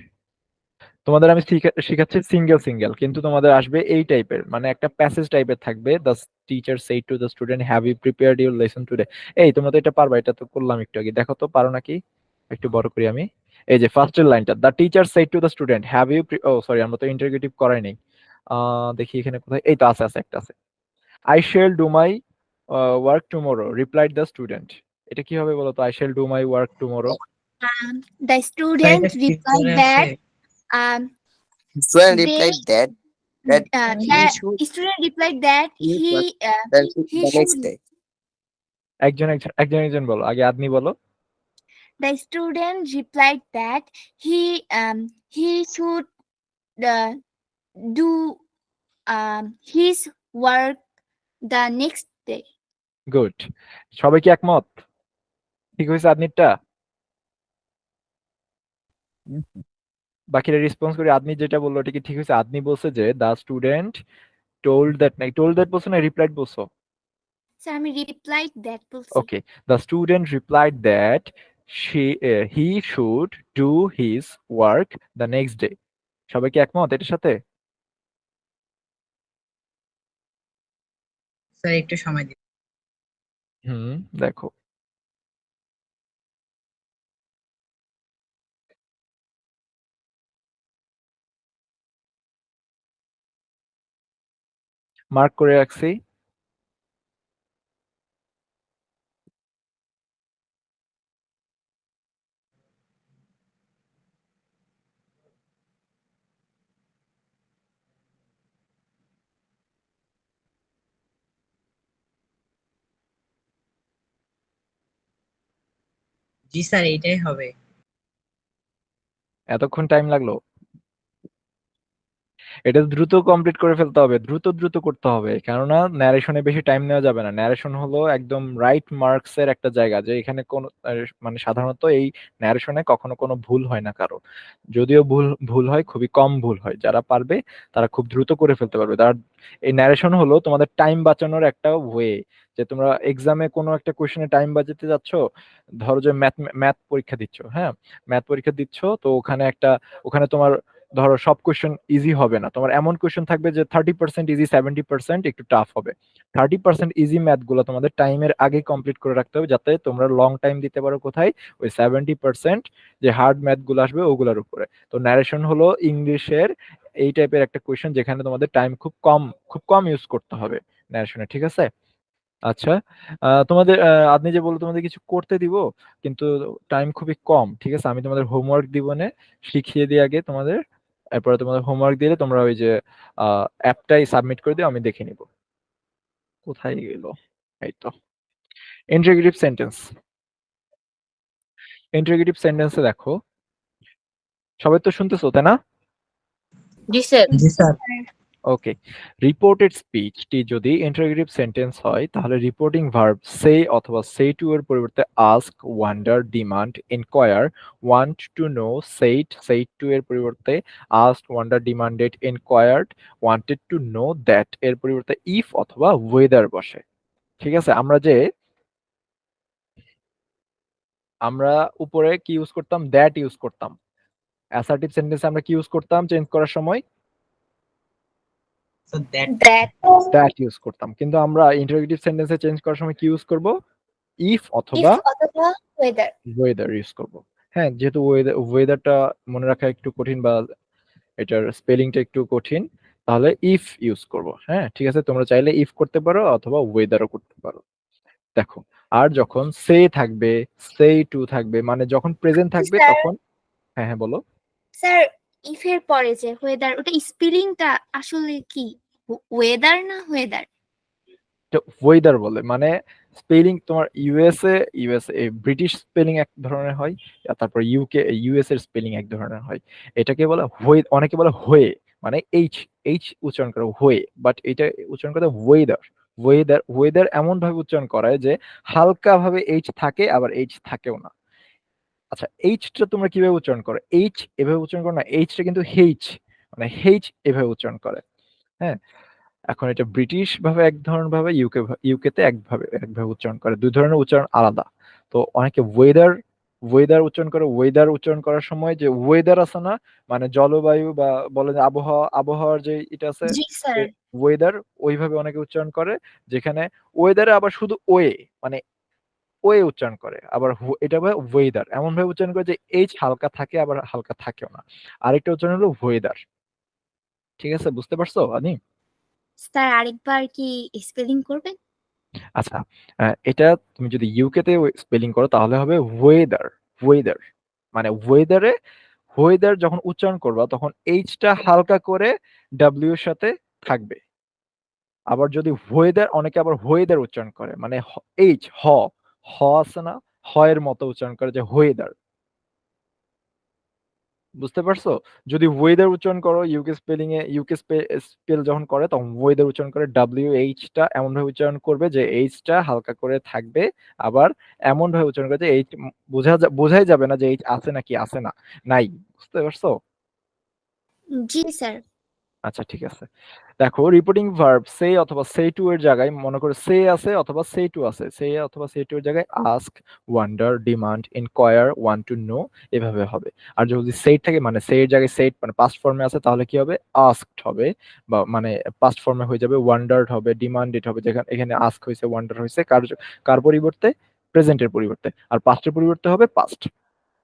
তোমাদের আমি শিখাচ্ছি সিঙ্গেল সিঙ্গেল, কিন্তু তোমাদের আসবে এই টাইপের, মানে একটা প্যাসেজ টাইপের থাকবে। The teacher said to the student, have you prepared your lesson today. এই তোমরা তো এটা পারবা, এটা তো করলাম একটু আগে, দেখো তো পারো নাকি। একটু বড় করি আমি। এই যে ফার্স্টের লাইনটা, the teacher said to the student, have you, oh sorry, আমরা তো ইন্টারোগেটিভ করাই নাই। দেখি এখানে কোথায়, এই তো আছে, আছে একটা আছে। I shall do my work tomorrow, replied the student. এটা কি হবে বলো তো, I shall do my work tomorrow. The sir এটা student replied ফিউচারে আছে। that um, Student they replied that he should the student replied that finish work he the next should day. একজন একজন একজন একজন বলো, আগে আদনি বলো। the student replied that he should uh, do his work the next day. Good, সবাই কি একমত? ঠিক হয়েছে আদনিরটা? বাকিরা রেসপন্স করে, আদনি যেটা বললো এটা কি ঠিক হয়েছে? আদনি বলছে যে দা স্টুডেন্ট টোল্ড দ্যাট, নাই টোল্ড দ্যাট বলছো না রিপ্লাইড বলছো? So I replied that বলছি। Okay, the student replied that he should do his work the next day. সবাই কি একমত এটার সাথে? স্যার একটু সময় দিন। হুম, দেখো, মার্ক করে রাখছি। জি স্যার এইটাই হবে। এতক্ষণ টাইম লাগলো? এটা দ্রুত কমপ্লিট করে ফেলতে হবে, দ্রুত দ্রুত করতে হবে, কেননা ন্যারেশনে বেশি টাইম নেওয়া যাবে না। ন্যারেশন হলো একদম রাইট মার্কস এর একটা জায়গা, যে এখানে কোনো মানে সাধারণত এই ন্যারেশনে কখনো কোনো ভুল হয় না কারো, যদিও ভুল ভুল হয় খুবই কম ভুল হয়। যারা পারবে তারা খুব দ্রুত করে ফেলতে পারবে। তার এই ন্যারেশন হলো তোমাদের টাইম বাঁচানোর একটা ওয়ে, যে তোমরা এক্সামে কোনো একটা কোশ্চেনে টাইম বাঁচাতে যাচ্ছ, ধরো যে ম্যাথ ম্যাথ পরীক্ষা দিচ্ছ, হ্যাঁ, ম্যাথ পরীক্ষা দিচ্ছ, তো ওখানে তোমার ধরো সব কোশ্চেন ইজি হবে না, তোমার এমন কোশ্চেন থাকবে যে 30% ইজি, 70% একটু টাফ হবে। 30% ইজি ম্যাথ গুলো তোমাদের টাইমের আগে কমপ্লিট করে রাখতে হবে, যাতে তোমরা লং টাইম দিতে পারো কোথায়, ওই 70% যে হার্ড ম্যাথ গুলো আসবে ওগুলোর উপরে। তো ন্যারেশন হলো ইংলিশের এই টাইপের একটা কোয়েশ্চেন, যেখানে তোমাদের টাইম খুব কম ইউজ করতে হবে ন্যারেশনে, ঠিক আছে? আচ্ছা, তোমাদের আপনি যে বললো তোমাদের কিছু করতে দিব, কিন্তু টাইম খুবই কম, ঠিক আছে? আমি তোমাদের হোমওয়ার্ক দিব না, শিখিয়ে দিই আগে তোমাদের, এরপরে তোমাদের হোমওয়ার্ক দিলে তোমরা ওই যে অ্যাপটাই সাবমিট করে দিও, আমি দেখে নিব। কোথায় গেল? এই তো, ইন্টিগ্রেটিভ সেন্টেন্স। ইন্টিগ্রেটিভ সেন্টেন্সে দেখো, সবাই তো শুনতেছো তাই না? জি স্যার। জি স্যার। ওকে, রিপোর্টেড স্পিচটি যদি ইন্টারোগেটিভ সেন্টেন্স হয়, তাহলে রিপোর্টিং ভার্ব সে অথবা সে টু এর পরিবর্তে ask, wonder, demand, inquire, want to know, said to এর পরিবর্তে ask, wonder, demanded, ইনকোয়ার্ড, wanted to know that এর পরিবর্তে ইফ অথবা ওয়েদার বসে। ঠিক আছে? আমরা উপরে কি ইউজ করতাম? দ্যাট ইউজ করতাম। অ্যাসার্টিভ সেন্টেন্সে আমরা কি ইউজ করতাম চেঞ্জ করার সময়? So that that that use করতাম। কিন্তু আমরা ইন্টারোগেটিভ সেন্টেন্সে চেঞ্জ করার সময় কি ইউজ করব? ইফ অথবা ইফ অথবা ওয়েদার। ওয়েদার ইউজ করব। হ্যাঁ, যেহেতু ওয়েদারটা মনে রাখা একটু কঠিন, বা এটার স্পেলিংটা একটু কঠিন, তাহলে ইফ ইউজ করব। হ্যাঁ, ঠিক আছে, তোমরা চাইলে ইফ করতে পারো অথবা ওয়েদারও করতে পারো। দেখো, আর যখন সে থাকবে, সে টু থাকবে, মানে যখন প্রেজেন্ট থাকবে স্যার, তখন, হ্যাঁ হ্যাঁ বলো। স্যার ইফের পরে যে ওয়েদার, ওটা স্পেলিংটা আসলে কি? ওয়েদার না ওয়েদার? ওয়েদার বলে, মানে স্পেলিং তোমার ইউএসএ ব্রিটিশ স্পেলিং এক ধরনের হয়, আর তারপর ইউএস এর স্পেলিং এক ধরনের হয়। এটাকে বলে হয়ে, অনেকে বলে হয়ে, মানে এইচ এইচ উচ্চারণ করে হয়ে, বাট এটা উচ্চারণ করে ওয়েদার। ওয়েদার এমন ভাবে উচ্চারণ করায় যে হালকা ভাবে এইচ থাকে, আবার এইচ থাকেও না। আচ্ছা, এইচটা তোমরা কিভাবে উচ্চারণ করো? এইচ এভাবে উচ্চারণ করো না, এইচটা কিন্তু হেইচ, মানে হেইচ এভাবে উচ্চারণ করে। হ্যাঁ, এখন এটা ব্রিটিশ ভাবে এক ধরনের ভাবে, ইউকেতে একভাবে উচ্চারণ করে, দুই ধরনের উচ্চারণ আলাদা। তো অনেকে ওয়েদার উচ্চারণ করে। ওয়েদার উচ্চারণ করার সময় যে ওয়েদার আছে না, মানে জলবায়ু, বা বলে যে আবহাওয়ার যে এটা আছে, জি স্যার। ওয়েদার, ওইভাবে অনেকে উচ্চারণ করে। যেখানে ওয়েদারে আবার শুধু মানে ওয়ে উচ্চারণ করে, আবার এটা ওয়েদার এমন ভাবে উচ্চারণ করে যে এইচ হালকা থাকে, আবার হালকা থাকেও না। আরেকটা উচ্চারণ হলো ওয়েদার। ঠিক আছে, বুঝতে পারছো আনি? স্যার আরেকবার কি স্পেলিং করবেন? আচ্ছা, এটা তুমি যদি ইউকে তে স্পেলিং করো তাহলে হবে ওয়েদার। ওয়েদার মানে ওয়েদার যখন উচ্চারণ করবা তখন এইচটা হালকা করে ডাব্লিউ এর সাথে থাকবে। আবার যদি ওয়েদার, অনেকে আবার ওয়েদার উচ্চারণ করে, মানে এইচ হ আছে না, হ এর মতো উচ্চারণ করে যে ওয়েদার। বুঝতে পারছো? যদি ওয়েদার উচ্চারণ করো ইউকে স্পেল যখন করে তখন ওয়েদার উচ্চারণ করে, ডাব্লিউ এইচ টা এমন ভাবে উচ্চারণ করবে যে এইচ টা হালকা করে থাকবে, আবার এমন ভাবে উচ্চারণ করে যে এইচ বোঝাই যাবে না যে এইচ আছে নাকি আছে না, নাই। বুঝতে পারছো? জি স্যার। আচ্ছা, ঠিক আছে। দেখো, রিপোর্টিং ভার্ব সে অথবা সে টু এর জায়গায়, মনে করো সে আছে অথবা সে টু আছে, সে অথবা সে টু এর জায়গায় ask, wonder, demand, inquire, want to know এভাবে হবে। আর যদি সেইট থাকে, মানে সে এর জায়গায় সেইট মানে পাস্ট ফর্মে আছে, তাহলে কি হবে? আস্কড হবে, বা মানে পাস্ট ফর্মে হয়ে যাবে, ওয়ান্ডার্ড হবে, ডিমান্ডেড হবে। যেখানে এখানে আস্ক হয়েছে, ওয়ান্ডার হয়েছে, কার পরিবর্তে? প্রেজেন্টের পরিবর্তে। আর পাস্টের পরিবর্তে হবে পাস্ট।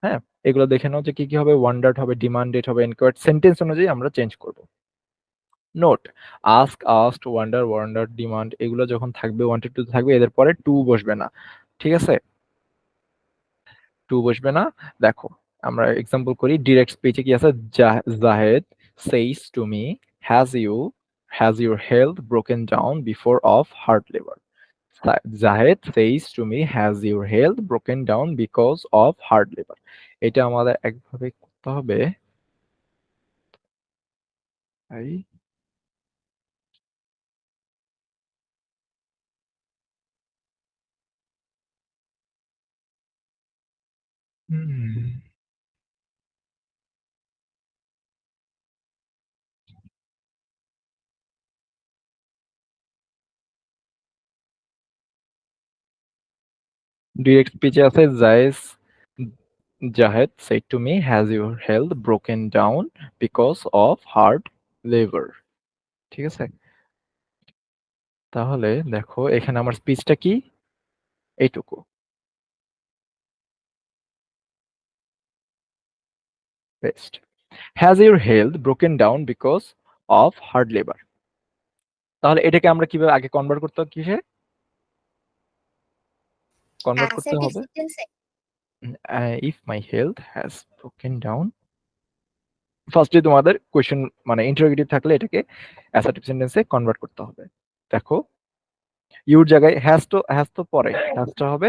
হ্যাঁ, এগুলো দেখে নাও যে কি কি হবে। ওয়ান্ডার্ড হবে, ডিমান্ডেড হবে, ইনকোয়ার্ড। সেন্টেন্স অনুযায়ী আমরা চেঞ্জ করব। Note: ask, asked, wonder, demand এগুলো যখন থাকবে, ওয়ান্টেড টু থাকবে, এদের পরে টু বসবে না। ঠিক আছে? টু বসবে না। দেখো, আমরা এক্সাম্পল করি। ডিরেক্ট স্পিচে কি আছে? Zahed says to me, has your health broken down before of heart labour. Zahed says to me, has your health broken down because of heart labour. এটা আমাদের একভাবে করতে হবে, I Hmm. ডিরেক্ট স্পিচে আছে Jahed said to me, has your health broken down because of hard labor? ঠিক আছে? তাহলে দেখো এখানে আমার স্পিচটা কি? এইটুকু। Best. Has your health broken down because of hard labor? তাহলে এটাকে আমরা কিভাবে আগে কনভার্ট করতে হবে কিসে? কনভার্ট করতে অ্যাসার্টিভ হবে সেন্টেন্সে if my health has broken down ফার্স্টে তোমাদের কোয়েশ্চেন মানে ইন্টারোগেটিভ থাকলে এটাকে অ্যাসার্টিভ সেন্টেন্সে কনভার্ট করতে হবে। দেখো ইউর জায়গায় হ্যাজ তো পরে হ্যাজটা হবে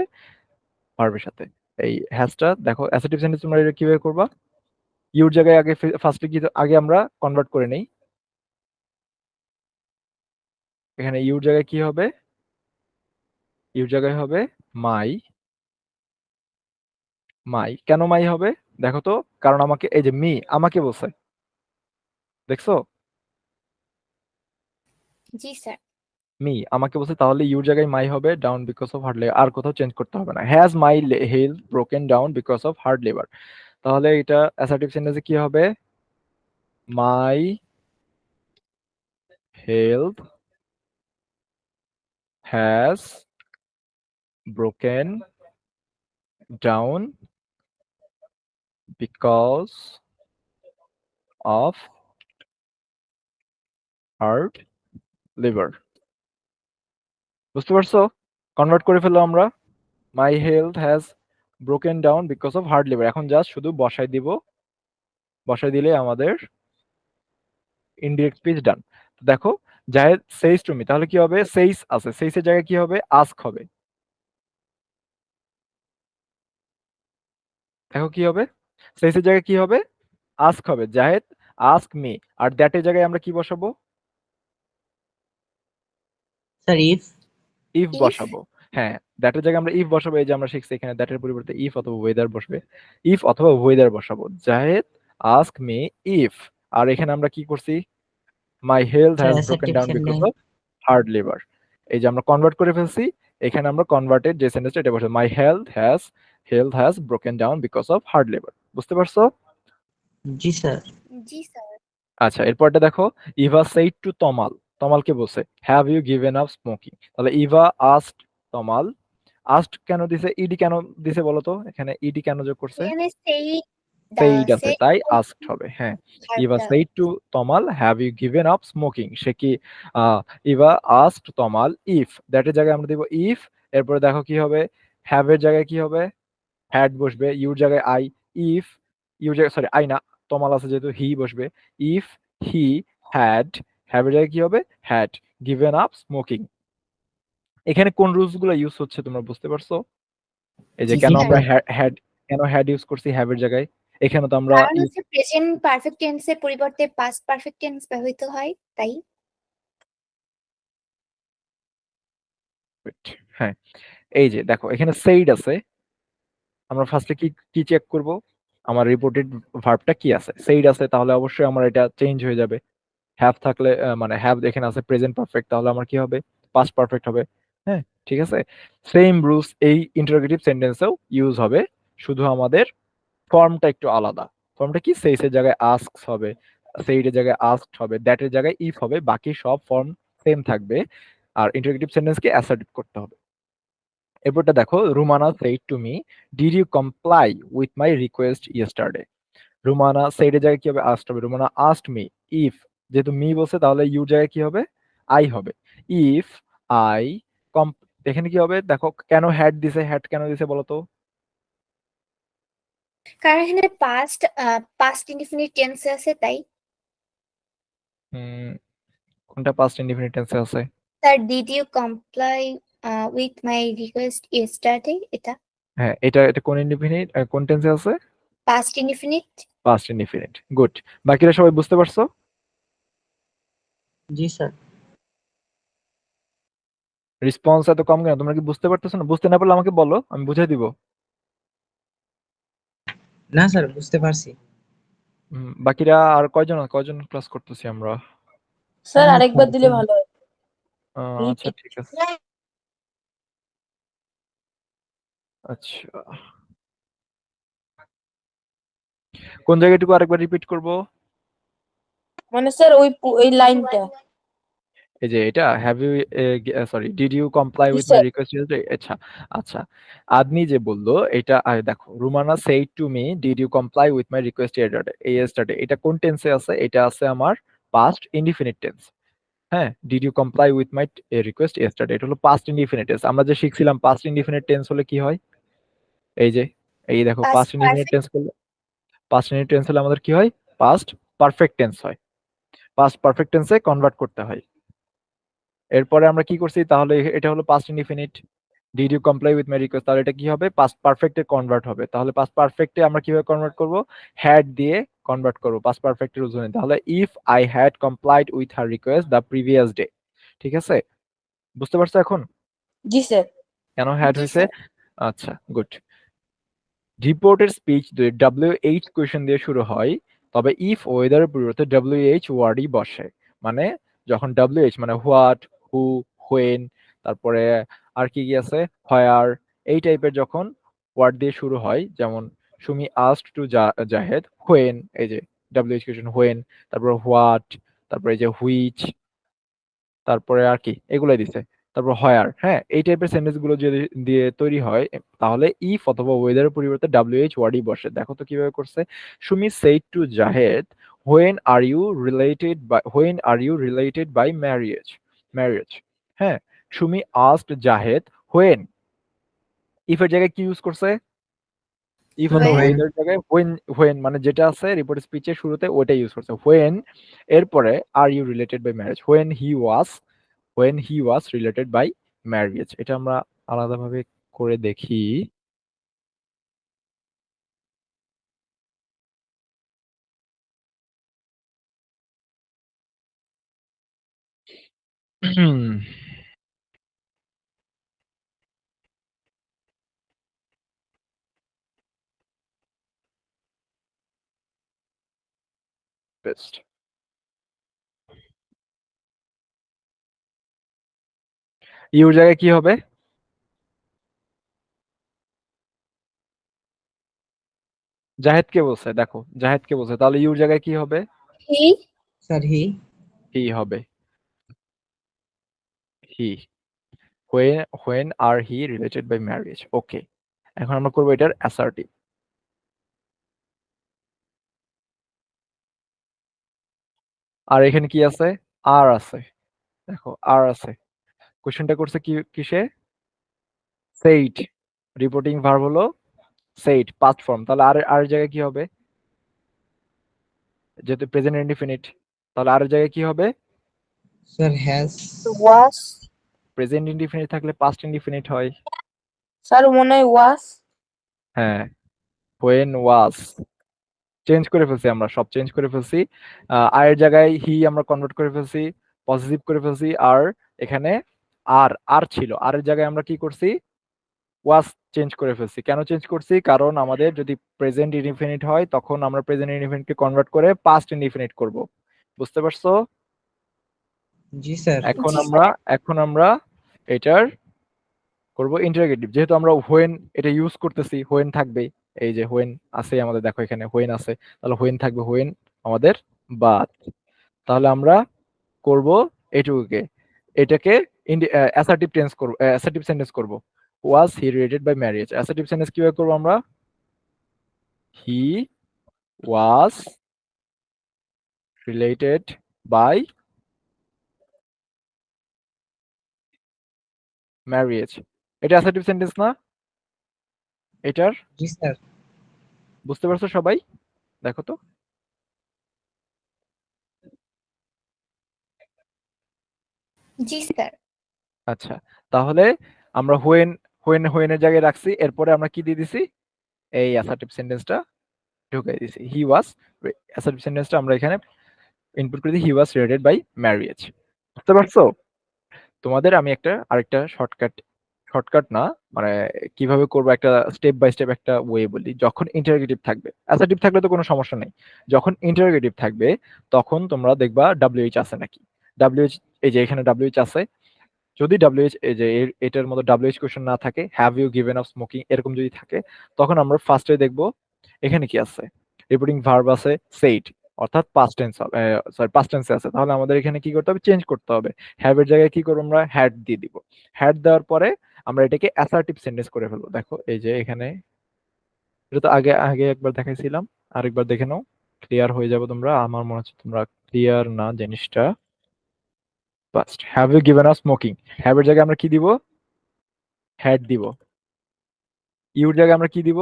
ভার্বের সাথে। এই হ্যাজটা দেখো অ্যাসার্টিভ সেন্টেন্স তোমরা এটা কিভাবে করবা? ইউর জায়গায় আগে ফার্স্টে কি আগে আমরা কনভার্ট করে নেই। এখানে ইউর জায়গায় কি হবে? ইউর জায়গায় হবে মাই। কেন মাই হবে? দেখো তো কারণ আমাকে এই যে আমাকে বলছে। দেখছো? জি স্যার। আমাকে বলছে তাহলে ইউর জায়গায় মাই হবে down because of hard labour আর কোথাও চেঞ্জ করতে হবে না। Has my health broken down because of hard labour তাহলে এটা অ্যাসার্টিভ সেন্টেন্সে কি হবে? My health has broken down because of hard labour. বুঝতে পারছো? কনভার্ট করে ফেললো আমরা। My health has broken down because of hard labour. এখন জাস্ট শুধু বসাই দিলে আমাদের ইনডিরেক্ট স্পিচ ডান। দেখো জাহেদ সেইস টু মি তাহলে কি হবে? সেইস আছে, সেইসের জায়গায় কি হবে? আস্ক হবে। দেখো কি হবে? সেইসের জায়গায় কি হবে? আস্ক হবে। জাহেদ আস্ক মি আর দ্যাটের জায়গায় আমরা কি বসাবো? স্যার ইফ ইফ ইফ বসাবো। হ্যাঁ, দ্যাটের জায়গায় আমরা ইফ বসাবো। এই যে আমরা শিখছি এখানে দ্যাটের পরিবর্তে ইফ অথবা ওয়েদার বসবে। ইফ অথবা ওয়েদার বসাবো। জাহেদ আস্ক মি ইফ আর এখানে আমরা কি করছি? My health sir has broken assertive down because sentence of hard labour. এই যে আমরা কনভার্ট করে ফেলছি। এখানে আমরা কনভার্টেড যে সেন্টেন্সটা এটা বসাবো। My health has broken down because of hard labour. বুঝতে পারছো? জি স্যার জি স্যার। আচ্ছা এরপরটা দেখো ইভা সেইড টু তমাল। তমালকে বলছে have you given up smoking. তাহলে ইভা আস্কড তমাল। আস্কড কেন দিছে? ইডি কেন দিছে বলো তো? এখানে ইডি কেন যোগ করছে? এখানে সেইড আছে সেই তাই আস্কড হবে। হ্যাঁ, ইভা ভার্বটা said to Tamal have you given up smoking. সে কি ইভা আস্কড তমাল ইফ দ্যাটের জায়গায় আমরা দিব ইফ। এরপরে দেখো কি হবে? হ্যাভ এর জায়গায় কি হবে? হ্যাড বসবে। ইউর জায়গায় আই। ইফ ইউর জায়গায় সরি আই না, তমাল আছে যেহেতু হি বসবে। ইফ হি হ্যাড হ্যাভ এর জায়গায় কি হবে? Had given up smoking. এখানে কোন রুলস গুলো ইউজ হচ্ছে তোমরা বুঝতে পারছো? এই যে জি কেন স্যার। আমরা হ্যাড ইউজ করছি হ্যাভ এর জায়গায়? এখানে তো আমরা কারণ হচ্ছে প্রেজেন্ট পারফেক্ট টেন্সের পরিবর্তে পাস্ট পারফেক্ট টেন্স ব্যবহৃত হয় তাই। হ্যাঁ, এই যে দেখো এখানে সেইড আছে। আমরা ফার্স্টে কি কি চেক করব? আমার রিপোর্টেড ভার্বটা কি আছে? সেইড আছে তাহলে অবশ্যই আমার এটা চেঞ্জ হয়ে যাবে। হ্যাভ থাকলে মানে হ্যাভ এখানে আছে প্রেজেন্ট পারফেক্ট তাহলে আমার কি হবে? পাস্ট পারফেক্ট হবে। হ্যাঁ, ঠিক আছে। সেম রুলস এই ইন্টারোগেটিভ সেন্টেন্সেও ইউজ হবে, শুধু আমাদের ফর্মটা একটু আলাদা। ফর্মটা কি? সেইস এর জায়গায় আস্কস হবে, সেইড এর জায়গায় আস্কড হবে, দ্যাট এর জায়গায় ইফ হবে, বাকি সব ফর্ম সেম থাকবে। আর ইন্টারোগেটিভ সেন্টেন্সকে অ্যাসার্টিভ করতে হবে। এরপরটা দেখো Rumana said to me did you comply with my request yesterday. Rumana সেইডের জায়গায় কি হবে? আস্কড হবে। রুমানা আস্কড মি ইফ যেহেতু মি বলছে তাহলে ইউর জায়গায় কি হবে? আই হবে। ইফ আই কম এখানে কি হবে? দেখো কেন হ্যাড দিছে? হ্যাড কেন দিছে বলো তো? কারণ এখানে পাস্ট ইনডিফিনিট টেন্সে আছে তাই। হুম, কোনটা পাস্ট ইনডিফিনিট টেন্সে আছে? Sir did you comply with my request yesterday এটা হ্যাঁ, এটা কোন ইনডিফিনিট কোন টেন্সে আছে? Past indefinite. Past indefinite. Good. বাকিরা সবাই বুঝতে পারছো? জি স্যার। রেসপন্স এত কম কেন? তোমরা কি বুঝতে পারতেছো না? বুঝতে না পারলে আমাকে বলো, আমি বুঝাই দিব। না স্যার, বুঝতে পারছি। বাকিরা আর কয়জন কয়জন ক্লাস করতেছি আমরা? স্যার আরেকবার দিলে ভালো হয়। আচ্ছা ঠিক আছে। আচ্ছা, কোন জায়গাটুকু আরেকবার রিপিট করব? মানে স্যার ওই লাইনটা। এই যে এটা, have you, sorry, did you comply জি with my sir. Request yesterday? আচ্ছা আচ্ছা, আদনি যে বললো এটা, দেখো, Rumana said to me did you comply with my request yesterday, এটা কোন টেন্সে আছে? এটা আছে আমার পাস্ট ইনডিফিনিট টেন্স। হ্যাঁ, did you comply with my request yesterday, এটা হলো পাস্ট ইনডিফিনিট টেন্স। আমরা যে শিখছিলাম পাস্ট ইনডিফিনিট টেন্স হলে কি হয়, এই যে, এই দেখো, Past past indefinite perfect. Tense করলে, পাস্ট ইনডিফিনিট টেন্স হলে আমাদের কি হয়? পাস্ট পারফেক্ট টেন্স হয়। পাস্ট পারফেক্ট টেন্সে কনভার্ট করতে হয়। এরপরে আমরা কি করছি তাহলে? এটা হলো past indefinite, did you comply with my request, তাহলে এটা কি হবে? পাস্ট পারফেক্টে কনভার্ট হবে। তাহলে পাস্ট পারফেক্টে আমরা কিভাবে কনভার্ট করব? হ্যাড দিয়ে কনভার্ট করব পাস্ট পারফেক্টের উদাহরণে। তাহলে if I had complied with her request the previous day. ঠিক আছে, বুঝতে পারছো এখন জি স্যার। কেন হ্যাড জি হয়েছে? স্যার। আচ্ছা, গুড। রিপোর্টের স্পিচ যদি WH কোয়েশ্চেন দিয়ে শুরু হয়, তবে ইফ ওয়েদারের পরিবর্তে WH ওয়ার্ডই বসে। মানে যখন WH মানে হোয়াট, হু, হোয়েন, তারপরে আর কি কি আছে, হোয়ার, এই টাইপের যখন ওয়ার্ড দিয়ে শুরু হয়, যেমন Sumi asked to Zahed when, এই যে WH কোয়েশ্চেন হোয়েন, তারপর হোয়াট, তারপরে এই যে হুইচ, তারপরে আর কি এগুলাই দিছে, তারপর হয়ার। হ্যাঁ, এই টাইপের সেন্টেন্স গুলো যদি দিয়ে তৈরি হয়, তাহলে ইফ অথবা ওয়েদারের পরিবর্তে WH ওয়ার্ডই বসে। দেখো তো কিভাবে করছে। Sumi said to Zahed when are you related by marriage, marriage. হ্যাঁ, Sumi asked Zahed when, if এর জায়গায় কি ইউজ করছে? ইফ অথবা When. ওয়েদার জায়গায় হোয়েন, হোয়েন মানে যেটা আছে রিপোর্ট স্পিচের শুরুতে ওইটা ইউজ করছে হোয়েন। এরপরে are you related by marriage, when he was related by marriage। এটা আমরা আলাদাভাবে করে দেখি। বেস্ট। ইউর জায়গায় কি হবে? জাহেদকে বলছে, দেখো জাহেদকে বলছে, তাহলে ইউর জায়গায় কি হবে? He. Sir he. হি হবে, হি। when are he related by marriage? ওকে, এখন আমরা করবো এটার অ্যাসার্টিভ। আর এখানে কি আছে? আর আছে, দেখো আর আছে। কোশ্চেনটা করছে কি, কিসে? সেইড, রিপোর্টিং ভার্ব হলো সেইড, পাস্ট ফর্ম। তাহলে আর জায়গায় কি হবে? যেহেতু প্রেজেন্ট ইনডিফিনিট, তাহলে আর জায়গায় কি হবে? Sir has. Was. Present indefinite থাকলে পাস্ট ইনডিফিনিট হয়। স্যার মনে হয় ওয়াস। হ্যাঁ, when was, চেঞ্জ করে ফেলছি, আমরা সব চেঞ্জ করে ফেলছি। আর এর জায়গায় হি আমরা কনভার্ট করে ফেলছি, পজিটিভ করে ফেলছি। আর এখানে আর ছিল, আর এর জায়গায় আমরা কি করছি? ওয়াজ চেঞ্জ করে ফেলছি। কেন চেঞ্জ করছি? কারণ আমাদের যদি প্রেজেন্ট ইনডিফিনিট হয়, তখন আমরা প্রেজেন্ট ইনডিফিনিটকে কনভার্ট করে পাস্ট ইনডিফিনিট করব। বুঝতে পারছো? জি স্যার। এখন জি আমরা এখন আমরা এটার করব ইন্টারোগেটিভ। যেহেতু আমরা হোয়েন এটা ইউজ করতেছি, হোয়েন থাকবে, এই যে হোয়েন আছে আমাদের, দেখো এখানে হোয়েন আছে, তাহলে হোয়েন থাকবে, হোয়েন আমাদের বাদ। তাহলে আমরা করব এটুকুকে, এটাকে অ্যাসার্টিভ টেন্স করব, অ্যাসার্টিভ সেন্টেন্স করব। Was he related by marriage, assertive sentence কিভাবে করব আমরা? He was related by marriage. এটা অ্যাসার্টিভ সেন্টেন্স না এটার? জি স্যার। বুঝতে পারছো সবাই? দেখো তো। জি স্যার। আচ্ছা, তাহলে আমরা হোয়েনের জায়গায় রাখছি, এরপরে আমরা কি দিয়ে দিছি? এই অ্যাসার্টিভ সেন্টেন্সটা ঢুকাই দিছি, হি ওয়াজ। অ্যাসার্টিভ সেন্টেন্সটা আমরা এখানে ইনপুট করে দিই হি ওয়াজ রেটেড বাই ম্যারিয়েজ। বুঝতে পারছো? তোমাদের আমি আরেকটা শর্টকাট না, মানে কিভাবে করবো একটা স্টেপ বাই স্টেপ একটা ওয়ে বলি। যখন ইন্টারোগেটিভ থাকবে, অ্যাসার্টিভ থাকলে তো কোনো সমস্যা নেই। যখন ইন্টারোগেটিভ থাকবে তখন তোমরা দেখবা ডাব্লিউএইচ আছে নাকি। ডাব্লিউএইচ, এই যে এখানে ডাব্লিউএইচ আছে। যদি ডাব্লিউএইচ, এই যে এটার মতো ডাব্লিউএইচ কোশ্চেন না থাকে, have you given up smoking এরকম যদি থাকে, তখন আমরা ফার্স্টে দেখবো এখানে কি আছে। রিপিটিং ভার্ব আছে সেইড, অর্থাৎ পাস্ট টেন্স, পাস্ট টেন্সে আছে। তাহলে আমাদের এখানে কি করতে হবে, চেঞ্জ করতে হবে। হ্যাভ এর জায়গায় কি করবো, আমরা হ্যাড দিয়ে দিব। হ্যাড দেওয়ার পরে আমরা এটাকে অ্যাসার্টিভ সেন্টেন্স করে ফেলবো। দেখো এই যে এখানে, এটা তো আগে আগে একবার দেখাইছিলাম, আরেকবার দেখে নাও, ক্লিয়ার হয়ে যাবে তোমরা। আমার মনে হচ্ছে তোমরা ক্লিয়ার না জিনিসটা। First have you given up smoking, have এর জায়গায় আমরা কি দিব, হ্যাড দিব। ইউর জায়গায় আমরা কি দিব,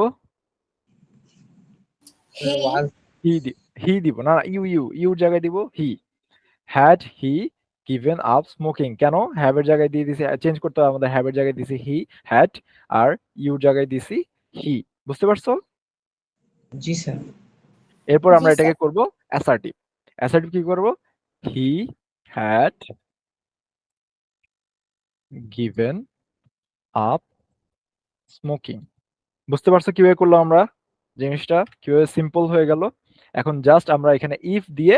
হে হি দিব না, ইউর জায়গায় দিব he. Had he given up smoking, কেন হ্যাভ এর জায়গায় দিয়ে দিছি, চেঞ্জ করতে হবে আমাদের, হ্যাভ এর জায়গায় দিছি হি হ্যাড, আর ইউর জায়গায় দিছি হি। বুঝতে পারছো? জি স্যার। এরপর জি আমরা এটাকে স্যার। করব অ্যাসার্টিভ। অ্যাসার্টিভ কি করব, he had given up smoking. বুঝতে পারছো কিভাবে করলাম আমরা জিনিসটা, কিভাবে সিম্পল হয়ে গেল। এখন জাস্ট আমরা এখানে ইফ দিয়ে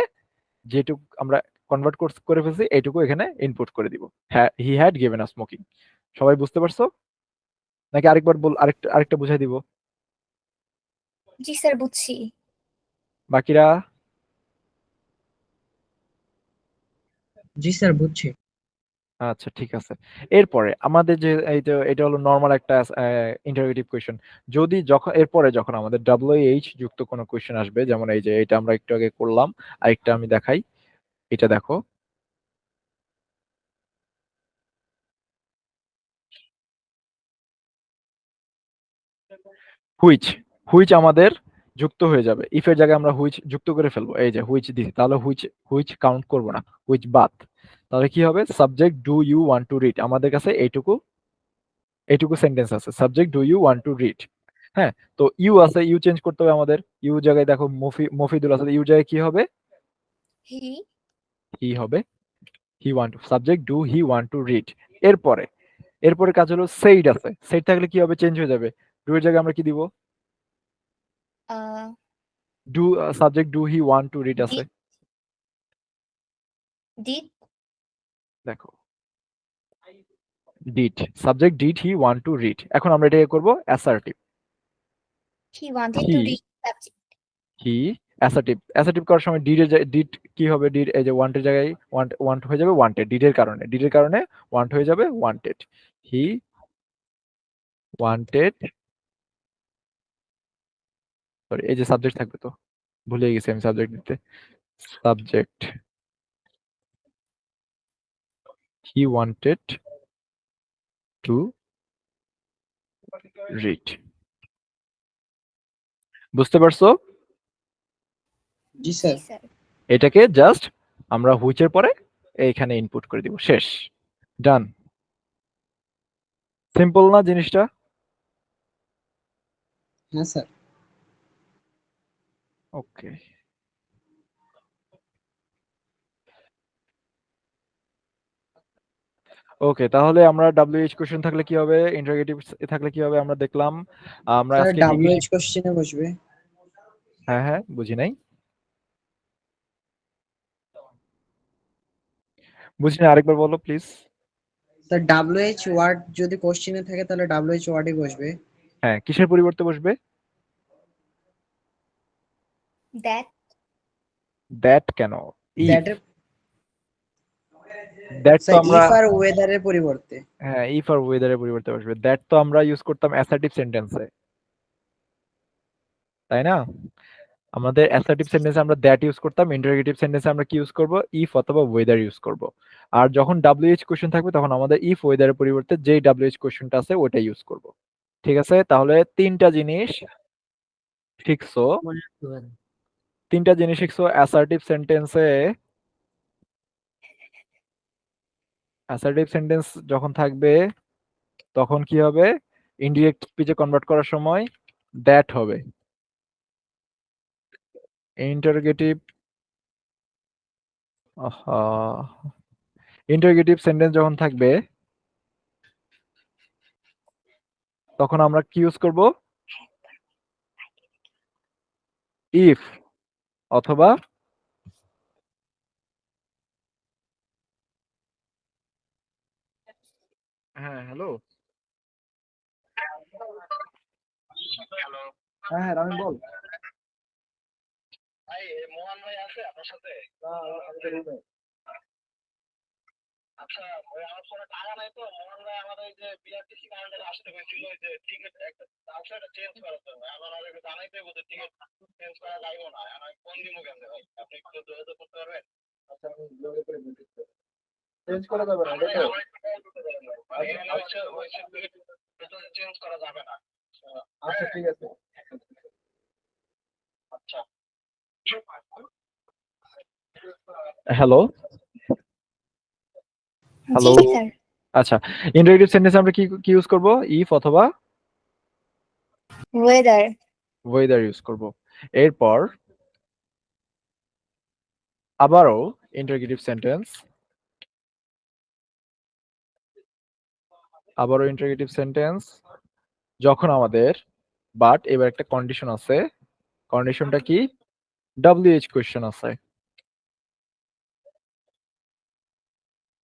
যেটুকু আমরা কনভার্ট করে ফেলছি এইটুকু এখানে ইনপুট করে দিব, he had given up smoking. সবাই বুঝতে পারছো নাকি আরেকবার আরেকটা আরেকটা বুঝাই দিব জি স্যার, বুঝছি। বাকিরা? জি স্যার, বুঝছি। আচ্ছা ঠিক আছে। এরপরে আমাদের যে এই যে এটা হলো নর্মাল একটা ইন্টারোগেটিভ কোয়েশ্চেন। যদি যখন আমাদের WH যুক্ত কোনো কোয়েশ্চেন আসবে, যেমন এই যে এটা আমরা একটু আগে করলাম, আরেকটা আমি দেখাই, এটা দেখো। হুইচ, হুইচ আমাদের যুক্ত হয়ে যাবে, ইফ এর জায়গায় আমরা হুইচ যুক্ত করে ফেলবো। এই যে হুইচ দিছি, তাহলে হুইচ হুইচ কাউন্ট করবো না, হুইচ বাদ। তাহলে কি হবে, subject do you want to read. আমাদের কাছে এইটুকু সেন্টেন্স আছে, subject do you want to read. হ্যাঁ, তো ইউ আছে, ইউ চেঞ্জ করতে হবে আমাদের। ইউ জায়গায় দেখো মফিদুল আছে, ইউ জায়গায় কি হবে, হি হি হবে। He want, subject do he want to read. এরপরে এরপরে কাজ হলো সেইড আছে, সেইড থাকলে কি হবে, চেঞ্জ হয়ে যাবে। ডু এর জায়গায় আমরা কি দিব, do, subject do he want to read আছে। ডিড দেখো did, subject did he want to read. এখন আমরা এটাকে করব assertive. He wanted he to read subject. He assertive করার সময় ডিড কি হবে, ডিড এই যে ওয়ান্টের জায়গায় ওয়ান্ট হয়ে যাবে ওয়ান্টেড, ডিডের কারণে ওয়ান্ট হয়ে যাবে ওয়ান্টেড। হি ওয়ান্টেড, সরি এই যে সাবজেক্ট থাকবে, তো ভুলে গেছি আমি সাবজেক্ট দিতে। Subject he wanted to read. বুঝতে পারছো? জি জি স্যার। স্যার। এটাকে জাস্ট আমরা হুইচের পরে এইখানে ইনপুট করে দিব, শেষ, ডান। সিম্পল না জিনিসটা? হ্যাঁ স্যার। ওকে, ওকে, তাহলে আমরা WH কোশ্চেন থাকলে কি হবে, ইন্টারোগেটিভ থাকলে কি হবে আমরা দেখলাম। আমরা স্যার আজকে কি কি WH কোশ্চেনে বসবে। হ্যাঁ হ্যাঁ, বুঝি নাই, আরেকবার বলো প্লিজ। স্যার WH ওয়ার্ড যদি কোশ্চেনে থাকে তাহলে WH ওয়ার্ডই বসবে। হ্যাঁ, কিসের পরিবর্তে বসবে, দ্যাট দ্যাট কেন, ইফ, দ্যাট এর দ্যাট তো স্যার আমরা, ইফ আর ওয়েদারের পরিবর্তে। হ্যাঁ ইফ আর ওয়েদারের পরিবর্তে বসবে। দ্যাট তো আমরা ইউজ করতাম অ্যাসার্টিভ সেন্টেন্সে, তাই না? আমাদের অ্যাসার্টিভ সেন্টেন্সে আমরা দ্যাট ইউজ করতাম, ইন্টারোগেটিভ সেন্টেন্সে আমরা কি ইউজ করব, ইফ অথবা ওয়েদার ইউজ করব। আর যখন WH কোশ্চেন থাকবে তখন আমাদের ইফ ওয়েদারের পরিবর্তে যেই WH কোশ্চেনটা আছে ওটা ইউজ করব। ঠিক আছে, তাহলে তিনটা জিনিস শিখছো, অ্যাসার্টিভ সেন্টেন্সে। অ্যাসার্টিভ সেন্টেন্স যখন থাকবে তখন কি হবে, ইনডিরেক্ট স্পিচে কনভার্ট করার সময় দ্যাট হবে। ইন্টারোগেটিভ ইন্টারোগেটিভ সেন্টেন্স যখন থাকবে তখন আমরা কি ইউজ করব? ইফ অথবা হ্যাঁ হ্যালো হ্যাঁ রামিন বল। মোহন ভাই আছে আপনার সাথে? আচ্ছা ওই আমার ফোনে টাকা নাই তো মোহন ভাই আমাদের যে বিআরটিসি কাউন্টারে আসতে হয়েছিল যে টিকিট একটা আসলে চেঞ্জ করার জন্য এখন আমাদেরকে জানাইতে হবে যে টিকিট চেঞ্জ করা যাইবো না এখন আমি ফোন দিব কেমনে ভাই আপনি একটু যোগাযোগ করতে পারবেন? আচ্ছা আমি যোগাযোগ করে বলছি চেঞ্জ করা যাবে না এটা তো মানে এখানে হচ্ছে চেঞ্জ করা যাবে না। আচ্ছা ঠিক আছে আচ্ছা হ্যালো হ্যালো জি স্যার। আচ্ছা ইন্টারোগেটিভ সেন্টেন্স আমরা কি কি ইউজ করব? ইফ অথবা ওয়েদার। ওয়েদার ইউজ করব। এরপর আবারও ইন্টারোগেটিভ সেন্টেন্স যখন আমাদের বাট এবার একটা কন্ডিশন আছে। কন্ডিশনটা কি? WH কোয়েশ্চেন আছে।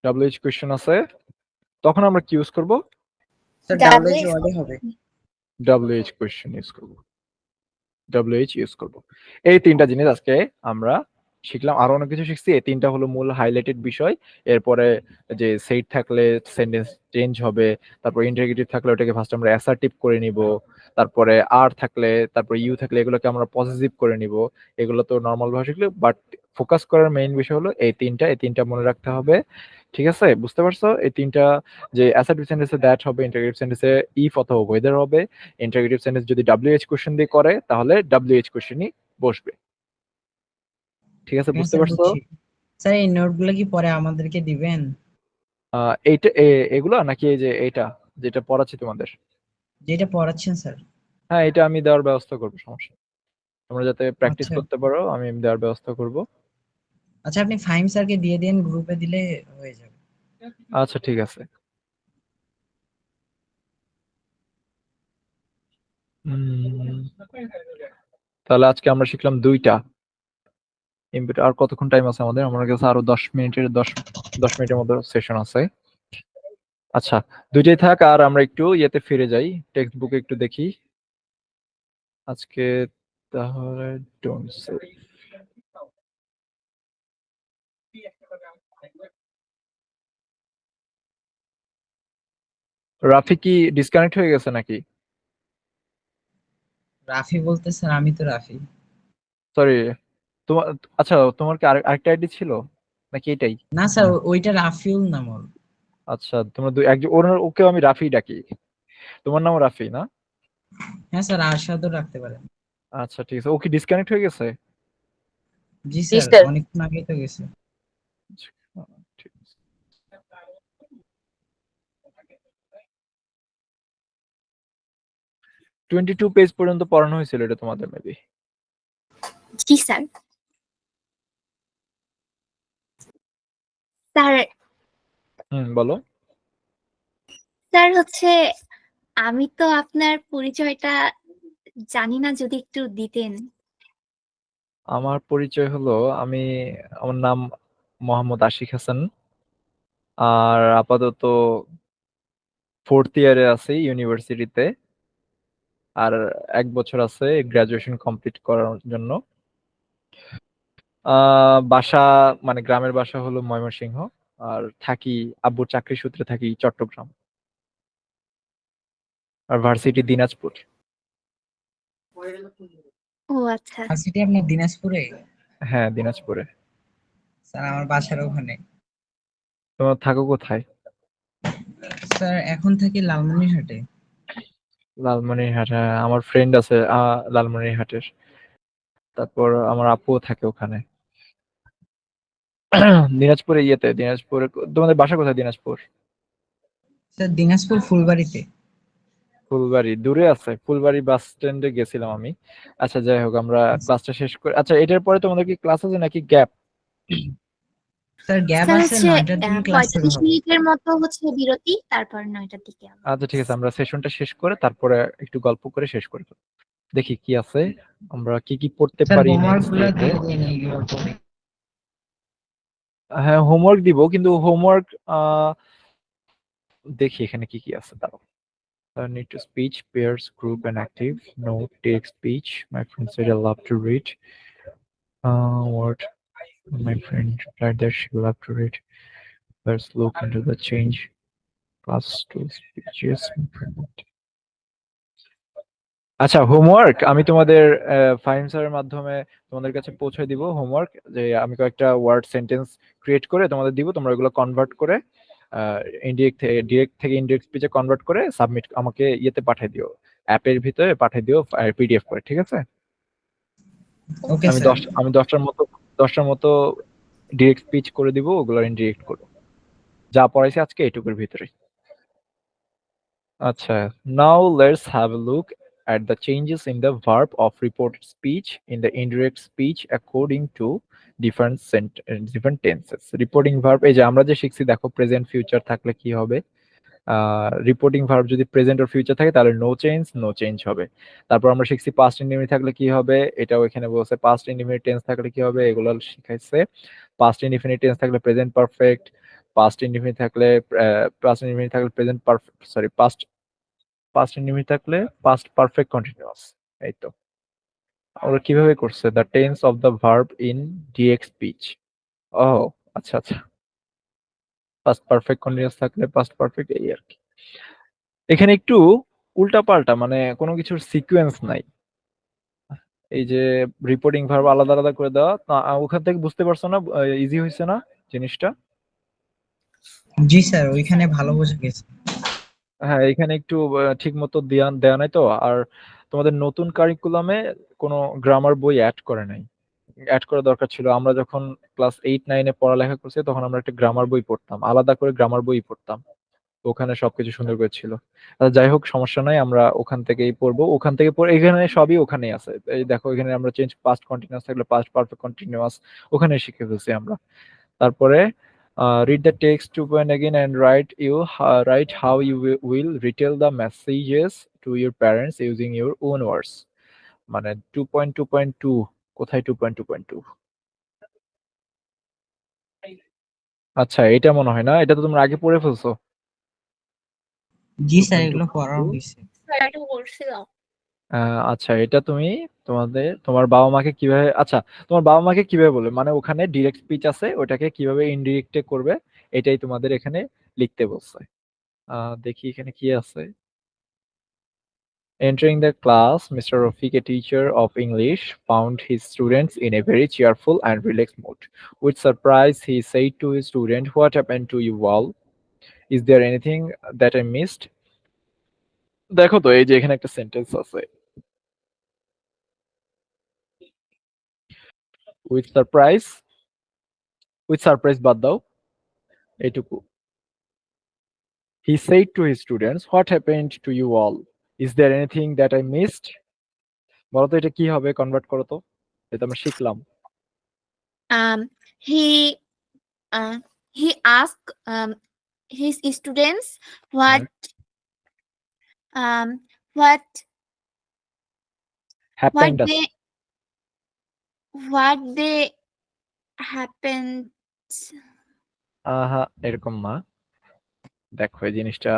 WH কোয়েশ্চেন আছে তখন আমরা কি ইউজ করব? স্যার ডাব্লিউ ডাব্লিউএইচ ওয়ার্ডে হবে। WH কোয়েশ্চেন ইউজ করব। WH ইউজ করব। এই তিনটা জিনিস আজকে আমরা শিখলাম, আরো অনেক কিছু শিখছি। এই তিনটা হলো মূল হাইলাইটেড বিষয়। এরপরে যে সেট থাকলে সেন্টেন্স চেঞ্জ হবে, তারপর ইন্টারোগেটিভ থাকলে ওটাকে ফার্স্ট আমরা অ্যাসার্টিভ করে নিব, তারপরে আর থাকলে তারপর ইউ থাকলে এগুলোকে আমরা পজিটিভ করে নিব। এগুলো তো নরমাল ভাবে শিখলে, বাট ফোকাস করার মেইন বিষয় হলো এই তিনটা মনে রাখতে হবে। ঠিক আছে, বুঝতে পারছো? এই তিনটা যে অ্যাসার্টিভ সেন্টেন্সে দ্যাট হবে, ইন্টারোগেটিভ সেন্টেন্সে ইফ অথবা ওয়েদার হবে, ইন্টারোগেটিভ সেন্টেন্স যদি WH কোশ্চেন দিয়ে করে তাহলে WH কোশ্চেনই বসবে। ঠিক আছে, হ্যাঁ বুঝতে স্যার পারছো? বুঝছি। স্যার এই নোটগুলো কি পরে আমাদেরকে দিবেন? এইটা এগুলা নাকি এই যে এইটা যেটা পড়াচ্ছি তোমাদের? যেটা পড়াচ্ছেন স্যার। হ্যাঁ, এটা আমি দেওয়ার ব্যবস্থা করবো, সমস্যা নেই। তোমরা যাতে প্র্যাকটিস আচ্ছা করতে পারো আমি দেওয়ার ব্যবস্থা করব। আচ্ছা, আপনি ফাহিম স্যারকে দিয়ে দেন, গ্রুপে দিলে হয়ে যাবে। আচ্ছা ঠিক আছে। তাহলে আজকে আমরা শিখলাম দুইটা ইনপুট। আর কতক্ষণ টাইম আছে আমাদের? আমার কাছে আরো 10 মিনিটের মতো সেশন আছে। আচ্ছা, দুইটাই থাক। আর আমরা একটু ইয়েতে ফিরে যাই, টেক্সট বুকে একটু দেখি আজকে। তাহলে ডোন্ট সে রাফি কি ডিসকানেক্ট হয়ে গেছে নাকি? রাফি বলতে স্যার আমি তো রাফি। সরি, তোমার আচ্ছা তোমার কি আরেকটা আইডি ছিল নাকি এটাই? না স্যার, ওইটা রাফিউল নাম ওর। আচ্ছা তোমরা দুই একজন ওকেও আমি রাফি ডাকি। তোমার নাম রাফি না? হ্যাঁ স্যার, আরশাদও রাখতে পারেন। আচ্ছা ঠিক আছে। ও কি ডিসকানেক্ট হয়ে গেছে? জি জি স্যার, স্যার। অনেকক্ষণ আগেই তো গেছে। আচ্ছা, ঠিক আছে। 22 পেজ পর্যন্ত পড়ানো হয়েছিল এটা তোমাদের মেবি। জি স্যার। স্যার বলো। স্যার হচ্ছে আমি তো আপনার পরিচয়টা জানি না, যদি একটু দিতেন। আমার পরিচয় হলো আমার নাম মোহাম্মদ আশিক হাসান। আর আপাতত 4th ইয়ারে আছি ইউনিভার্সিটিতে। আর 1 বছর আছে গ্রাজুয়েশন কমপ্লিট করার জন্য। বাসা মানে গ্রামের বাসা হলো ময়মনসিংহ। আর থাকি আব্বুর চাকরি সূত্রে থাকি চট্টগ্রাম। আর ভার্সিটি দিনাজপুর। ও আচ্ছা। ভার্সিটি আপনার দিনাজপুরে? হ্যাঁ দিনাজপুরে। স্যার আমার বাসার ওখানে। তোমার থাকো কোথায়? স্যার এখন থাকি লালমনিরহাটে। লালমনিরহাট, হ্যাঁ আমার ফ্রেন্ড আছে লালমনিরহাটের। তারপর আমার আপুও থাকে ওখানে। দিনাজপুরে তোমাদের বাসা কোথায় দিনাজপুর? স্যার দিনাজপুর ফুলবাড়িতে। ফুলবাড়ি দূরে আছে। ফুলবাড়ি বাস স্ট্যান্ডে গেছিলাম আমি। আচ্ছা যাই হোক, আমরা ক্লাসটা শেষ করে, আচ্ছা এটার পরে তোমাদের কি ক্লাস আছে নাকি গ্যাপ? স্যার গ্যাপ স্যার আছে হচ্ছে 9টার দিকে ক্লাস শুরু 45 হবে। মিনিটের মতো হচ্ছে বিরতি, তারপর 9টার দিকে আবার আচ্ছা ঠিক আছে, class। আমরা সেশনটা শেষ করে তারপরে একটু গল্প করে শেষ করে ফেলবো। দেখি কি আছে, আমরা কি কি পড়তে স্যার পারি হোমওয়ার্ক নেক্সট গুলো ডেতে। দিয়ে দিন এইগুলো পরে। হ্যাঁ হোমওয়ার্ক দিব, কিন্তু হোমওয়ার্ক দেখি এখানে কি কি আছে তাও। Need to speech, pairs, group, and active. No, take speech. My friend said I love to read. What? My friend replied that she will have to read. Let's look into the change. Class to speeches. My friend. আচ্ছা হোমওয়ার্ক আমি তোমাদের ফাইন স্যারের মাধ্যমে তোমাদের কাছে পৌঁছে দিব হোমওয়ার্ক, যে আমি কয়েকটা ওয়ার্ড সেন্টেন্স ক্রিয়েট করে তোমাদের দিব, তোমরা এগুলো কনভার্ট করে ডিরেক্ট থেকে ইনডিরেক্ট স্পিচে কনভার্ট করে সাবমিট আমাকে ইয়েতে পাঠিয়ে দিও, অ্যাপের ভিতরে পাঠিয়ে দিও পিডিএফ করে, ঠিক আছে? ওকে আমি স্যার। আমি 10টার মতো ডিরেক্ট স্পিচ করে দিব, ওগুলো ইনডিরেক্ট করো, যা পড়াইছি আজকে এটুকুর ভিতরে। আচ্ছা, now let's have a look at the changes in the verb of reported speech in the indirect speech according to different tenses. Reporting verb এই যে আমরা যে শিখছি দেখো, প্রেজেন্ট ফিউচার থাকলে কি হবে, রিপোর্টিং ভার্ব যদি প্রেজেন্ট অর ফিউচার থাকে তাহলে নো চেঞ্জ হবে। তারপর আমরা শিখছি পাস্ট ইনডিফিনিট থাকলে কি হবে, এটাও এখানে বলছে পাস্ট ইনডিফিনিট টেন্স থাকলে কি হবে, এগুলো শিখাইছে। পাস্ট ইনডিফিনিট টেন্স থাকলে প্রেজেন্ট পারফেক্ট, পাস্ট ইনডিফিনিট থাকলে present perfect, sorry past indefinite থাকলে পাস্ট পারফেক্ট কন্টিনিউয়াস। এই তো ওরা কিভাবে করছে, the tense of the verb in DX speech. ও আচ্ছা আচ্ছা, পাস্ট পারফেক্ট কন্টিনিউয়াস থাকলে পাস্ট পারফেক্ট, এই আর কি। এখানে একটু উল্টাপাল্টা, মানে কোনো কিছুর সিকোয়েন্স নাই। এই যে রিপোর্টিং ভার্ব আলাদা আলাদা করে দেওয়া, ওখান থেকে বুঝতে পারছো না, ইজি হয়েছে না জিনিসটা? জি স্যার, ওইখানে ভালো বোঝা গেছে। হ্যাঁ এখানে একটু ঠিক মতো দেয়া নাই তো। আর তোমাদের নতুন কারিকুলামে কোনো গ্রামার বই অ্যাড করে নাই, অ্যাড করা দরকার ছিল। আমরা যখন ক্লাস 8-9-এ পড়ালেখা করছি তখন আমরা একটা গ্রামার বই পড়তাম, আলাদা করে গ্রামার বই পড়তাম, ওখানে সবকিছু সুন্দর করে ছিল। যাই হোক সমস্যা নাই, আমরা ওখান থেকেই পড়বো, ওখান থেকে পড়ে এখানে সবই ওখানেই আছে। এই দেখো এখানে আমরা চেঞ্জ পাস্ট কন্টিনিউয়াস থাকলে পাস্ট পারফেক্ট কন্টিনিউয়াস ওখানে শিখে ফেলছি আমরা। তারপরে read the text 2 point again and write how you will retell the messages to your parents using your own words. মানে 2.2.2 কোথায় 2.2.2? আচ্ছা এটা মনে হয় না, এটা তো তোমরা আগে পড়ে ফেলছো। জি স্যার, এগুলো পড়া 2.2.2 হয়েছে। স্যার এটা বলছিলাম। আচ্ছা এটা তুমি তোমার বাবা মাকে কিভাবে, আচ্ছা তোমার বাবা মাকে কিভাবে বলবে, মানে ওখানে ডিরেক্ট স্পিচ আছে, ওটাকে কিভাবে ইনডিরেক্টে করবে এটাই তোমাদের এখানে লিখতে বলছে। দেখি এখানে কি আছে। Entering the class, Mr. Rafiq, a teacher of English, found his students in a very cheerful and relaxed mood. With surprise, he said to his student, "What happened to you all? Is there anything that I missed?" দেখো তো এই যে এখানে একটা সেন্টেন্স আছে, উইথ সারপ্রাইজ বাদ দাও, এইটুকু। He said to his students, "What happened to you all? Is there anything that I missed?" বলো তো এটা কি হবে, কনভার্ট করো তো, এটা আমরা শিখলাম। Um, he uh, he asked his students what um what happened what they happened. আহা এরকম না, দেখো এই জিনিসটা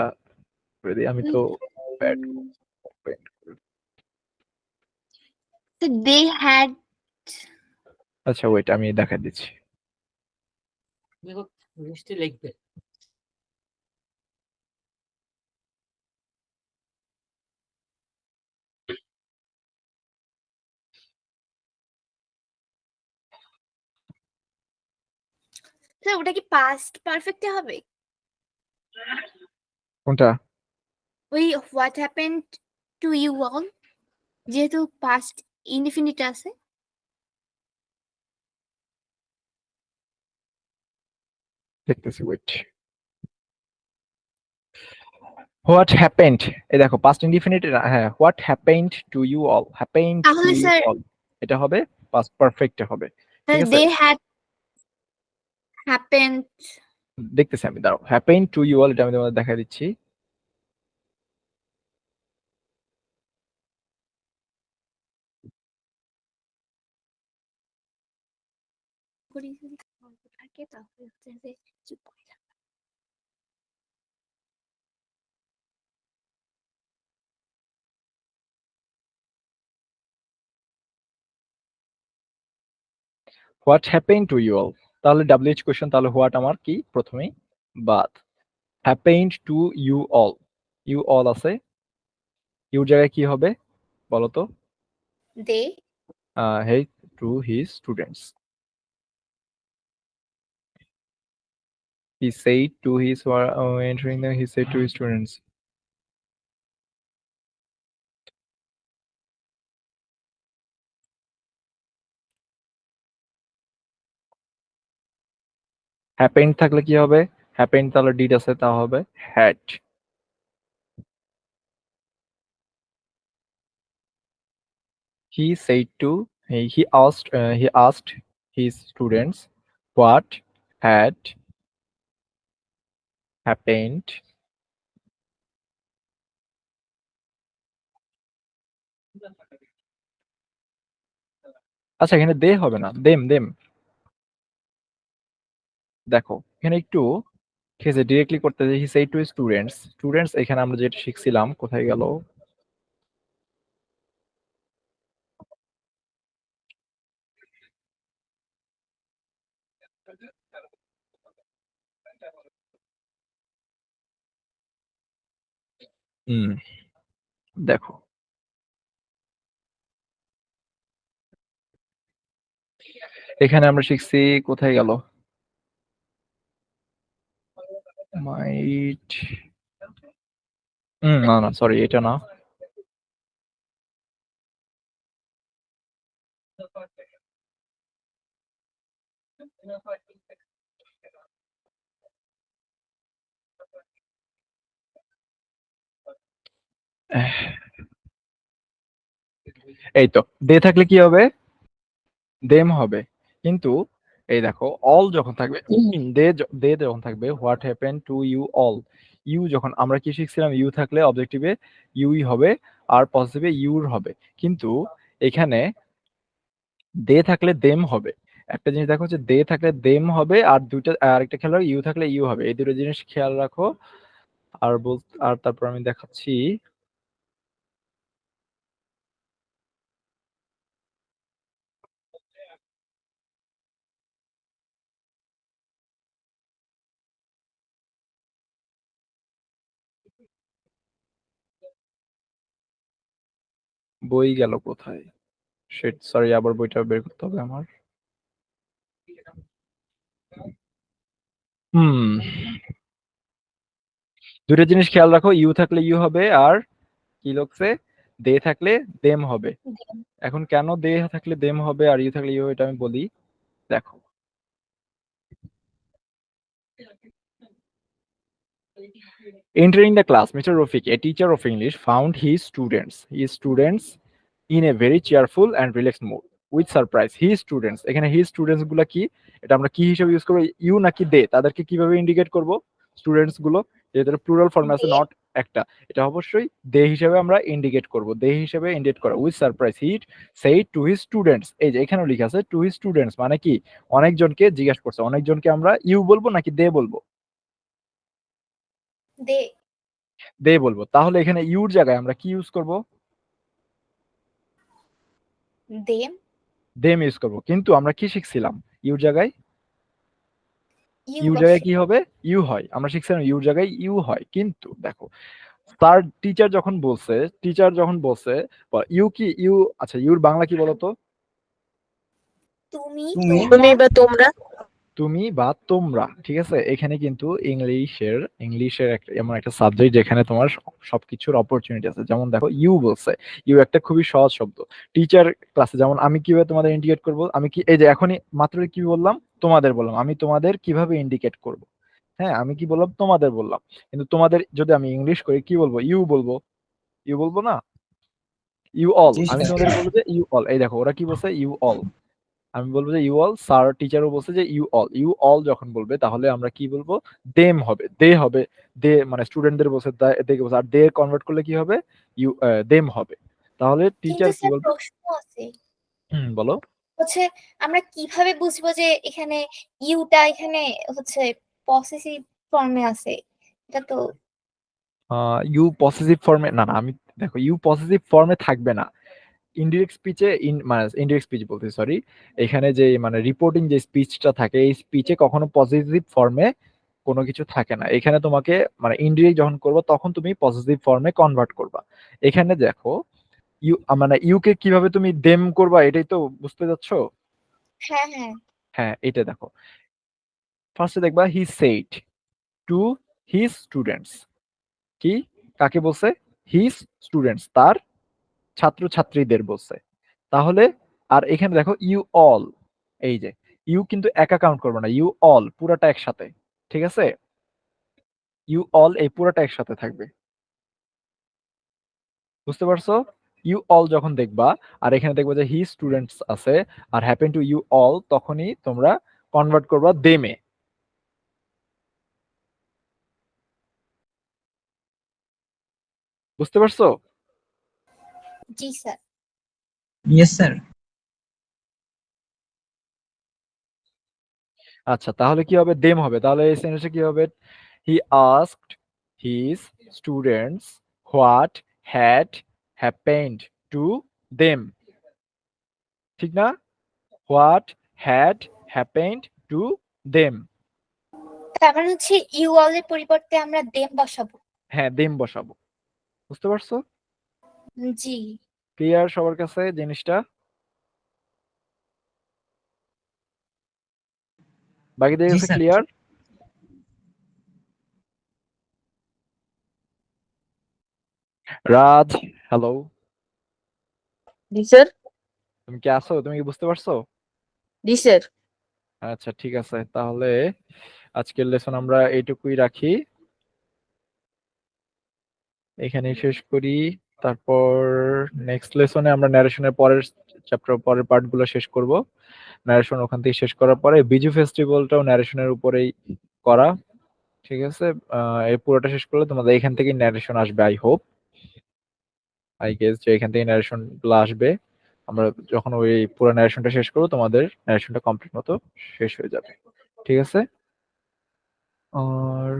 করে দিই, আমি তো ব্যাড। So they had আচ্ছা ওয়েট আমি দেখা দিচ্ছি। মিষ্টি লিখবে। স্যার ওটা কি পাস্ট পারফেক্টে হবে? কোনটা? ওই what happened to you all, যেহেতু পাস্ট ইনডিফিনিট আছে। দেখতেছি ওয়েট। হোয়াট হ্যাপেন্ড, এই দেখো পাস্ট ইনডিফিনিট, হ্যাঁ what happened to you all, happened to তাহলে ইউ স্যার অল এটা হবে পাস্ট পারফেক্টে হবে, ঠিক আছে? they had happened দেখতেছি আমি, দাঁড়াও। হ্যাপেন টু ইউ অল, এটা আমি তোমাদের দেখা দিচ্ছি। করি যদি গল্প থাকে তাহলে হচ্ছে যে চুপ করে থাকা। What happen to you all, তাহলে WH কোশ্চেন, তাহলে হোয়াট আমার কি প্রথমেই বাদ। Happened to you all, you all আছে, ইউর জায়গায় কি হবে বলো তো? they he to his students, he said to his entering the, he said to his students. Happened থাকলে কি হবে? হ্যাপেন্ড তাহলে ডিড আছে, তা হবে had. He said to, he asked his students what had happened আচ্ছা এখানে দে হবে না, দেম দেম। দেখো এখানে একটু ঠিক আছে, ডিরেক্টলি করতে যে he said to students, students এখানে আমরা যেটা শিখছিলাম কোথায় গেল? হুম, দেখো এখানে আমরা শিখছি, কোথায় গেল? মাইট, না না সরি, এটা না। এই তো, দে থাকলে কি হবে? দেম হবে। কিন্তু এই দেখো অল যখন থাকবে, দে যখন থাকবে, what happen to you all, you যখন আমরা কি শিখছিলাম, ইউ থাকলে অবজেক্টিভে ইউই হবে আর পজিটিভে ইউর হবে। কিন্তু এখানে দে থাকলে দেম হবে। একটা জিনিস দেখো হচ্ছে দে থাকলে দেম হবে, আর দুইটা আরেকটা খেয়াল রাখো, ইউ থাকলে ইউ হবে। এই দুটো জিনিস খেয়াল রাখো। আর আর তারপর আমি দেখাচ্ছি। বই গেল কোথায়? শিট, সরি, আবার বইটা বের করতে হবে আমার। হুম, দুটো জিনিস খেয়াল রাখো, ইউ থাকলে ইউ হবে, আর কি লোকসে দে থাকলে দেম হবে। এখন কেন দে থাকলে দেম হবে আর ইউ থাকলে ইউ, এটা আমি বলি। দেখো entering the class, Mr. Rafiq, a teacher of English, found his students in a very cheerful and relaxed mood. With surprise, his students, এখানে his students গুলা কি, এটা আমরা কি হিসেবে ইউজ করবো, ইউ নাকি দে? তাদেরকে কিভাবে ইন্ডিকেট করব স্টুডেন্টস গুলো? যেহেতু প্লুরাল ফর্মে আছে, they নট একটা, এটা অবশ্যই দে হিসেবে আমরা ইন্ডিকেট করব, দে হিসেবে ইন্ডিকেট করা। With surprise he said to his students, এই যে এখানেও লেখা আছে টু হিজ স্টুডেন্টস, মানে কি অনেকজনকে জিজ্ঞাসা করছে। অনেকজনকে আমরা ইউ বলবো নাকি দে বলবো? they দে বলবো। তাহলে এখানে ইউর জায়গায় আমরা কি ইউজ করব? them দেম ইউজ করব। কিন্তু আমরা কি শিখছিলাম, ইউর জায়গায় you ইউর জায়গায় কি হবে? ইউ হয়। আমরা শিখছিলাম ইউর জায়গায় ইউ হয়। কিন্তু দেখো তার টিচার যখন বলছে ইউ কি ইউ, আচ্ছা ইউর বাংলা কি বলতো? তুমি তুমি তোমরা বা তোমরা তুমি বা তোমরা, ঠিক আছে। এখানে কিন্তু ইংলিশের একটা এমন একটা সাবজেক্ট যেখানে তোমার সবকিছুর অপরচুনিটি আছে। যেমন দেখো ইউ বলছে, ইউ একটা খুবই সহজ শব্দ। টিচার ক্লাসে যেমন আমি কিভাবে তোমাদের ইন্ডিকেট করব, আমি কি এই যে এখনই মাত্র কি বললাম, তোমাদের বললাম, আমি তোমাদের কিভাবে ইন্ডিকেট করব? হ্যাঁ, আমি কি বললাম, তোমাদের বললাম। কিন্তু তোমাদের যদি আমি ইংলিশ করি কি বলবো? ইউ বলবো, ইউ বলবো না, ইউ অল। জি আমি স্যার। তোমাদের বলবো যে ইউ অল। এই দেখো ওরা কি বলছে, ইউ অল। আমি বলবো যে ইউ অল, স্যার টিচারও বলছে যে ইউ অল যখন বলবে তাহলে আমরা কি বলবো, দেম হবে, দে হবে, দে মানে স্টুডেন্টদের বলছে দে বলছে, আর দে কনভার্ট করলে কি হবে, ইউ দেম হবে। তাহলে টিচার কিন্তু কি স্যার বলবে? প্রশ্ন আছে, বলো। হচ্ছে আমরা কিভাবে বুঝবো যে এখানে ইউটা এখানে হচ্ছে পসেসিভ ফর্মে আছে? এটা তো ইউ পসেসিভ ফর্মে না, না আমি দেখো ইউ পসেসিভ ফর্মে থাকবে না। ইনডিরেক্ট স্পিচে মানে ইনডিরেক্ট স্পিচ বলতে সরি, এখানে যে মানে রিপোর্টিং যে স্পিচটা থাকে এই স্পিচে কখনো পজিটিভ ফর্মে কোনো কিছু থাকে না। এখানে তোমাকে মানে ইনডিরেক্ট যখন করবে তখন তুমি পজিটিভ ফর্মে কনভার্ট করবা। এখানে দেখো ইউ মানে ইউকে কিভাবে তুমি দেম করবা এটাই তো বুঝতে যাচ্ছো। হ্যাঁ হ্যাঁ। হ্যাঁ এটা দেখো, ফার্স্টে দেখবা he said to his students, কি কাকে বলছে, হিজ স্টুডেন্টস তার ছাত্রছাত্রীদের বলছে। তাহলে আর এখানে দেখো ইউ অল, এই যে ইউ কিন্তু একা কাউন্ট করবে না, ইউ অল পুরাটা একসাথে, ঠিক আছে, ইউ অল এই পুরাটা একসাথে থাকবে, বুঝতে পারছো? ইউ অল যখন দেখবা আর এখানে দেখবা যে হি স্টুডেন্টস আছে আর হ্যাপেন টু ইউ অল, তখনই তোমরা কনভার্ট করবা দেমে। বুঝতে পারছো? জি স্যার। Yes sir. আচ্ছা তাহলে কি হবে, দেম হবে। তাহলে এই সেন্টেন্সে কি হবে, he asked his students what had happened to them, ঠিক না? What had happened to them. তার মানে হচ্ছে ইউ অল এর পরিবর্তে আমরা দেম বসাবো। হ্যাঁ দেম বসাবো, বুঝতে পারছো? জি। ক্লিয়ার সবার কাছে জিনিসটা? বাকিদের জি কাছে স্যার। ক্লিয়ার? রাজ, হ্যালো, জি স্যার। তুমি কি আছো, তুমি কি বুঝতে পারছো? জি স্যার। আচ্ছা ঠিক আছে, তাহলে আজকের লেসন আমরা এইটুকুই রাখি, এখানেই শেষ করি। তারপর নেক্সট লেসনে আমরা ন্যারেশনের পরের চ্যাপ্টার পরের পার্ট গুলো শেষ করব। ন্যারেশন ওখান থেকে শেষ করার পরে বিজু ফেস্টিভ্যালটাও ন্যারেশনের উপরেই করা, ঠিক আছে। এই পুরোটা শেষ করলে তোমাদের এখান থেকে ন্যারেশন আসবে, আই গেস যে এখান থেকে ন্যারেশন গুলো আসবে। আমরা যখন ওই পুরো ন্যারেশনটা শেষ করবো তোমাদের ন্যারেশনটা কমপ্লিট মতো শেষ হয়ে যাবে, ঠিক আছে। আর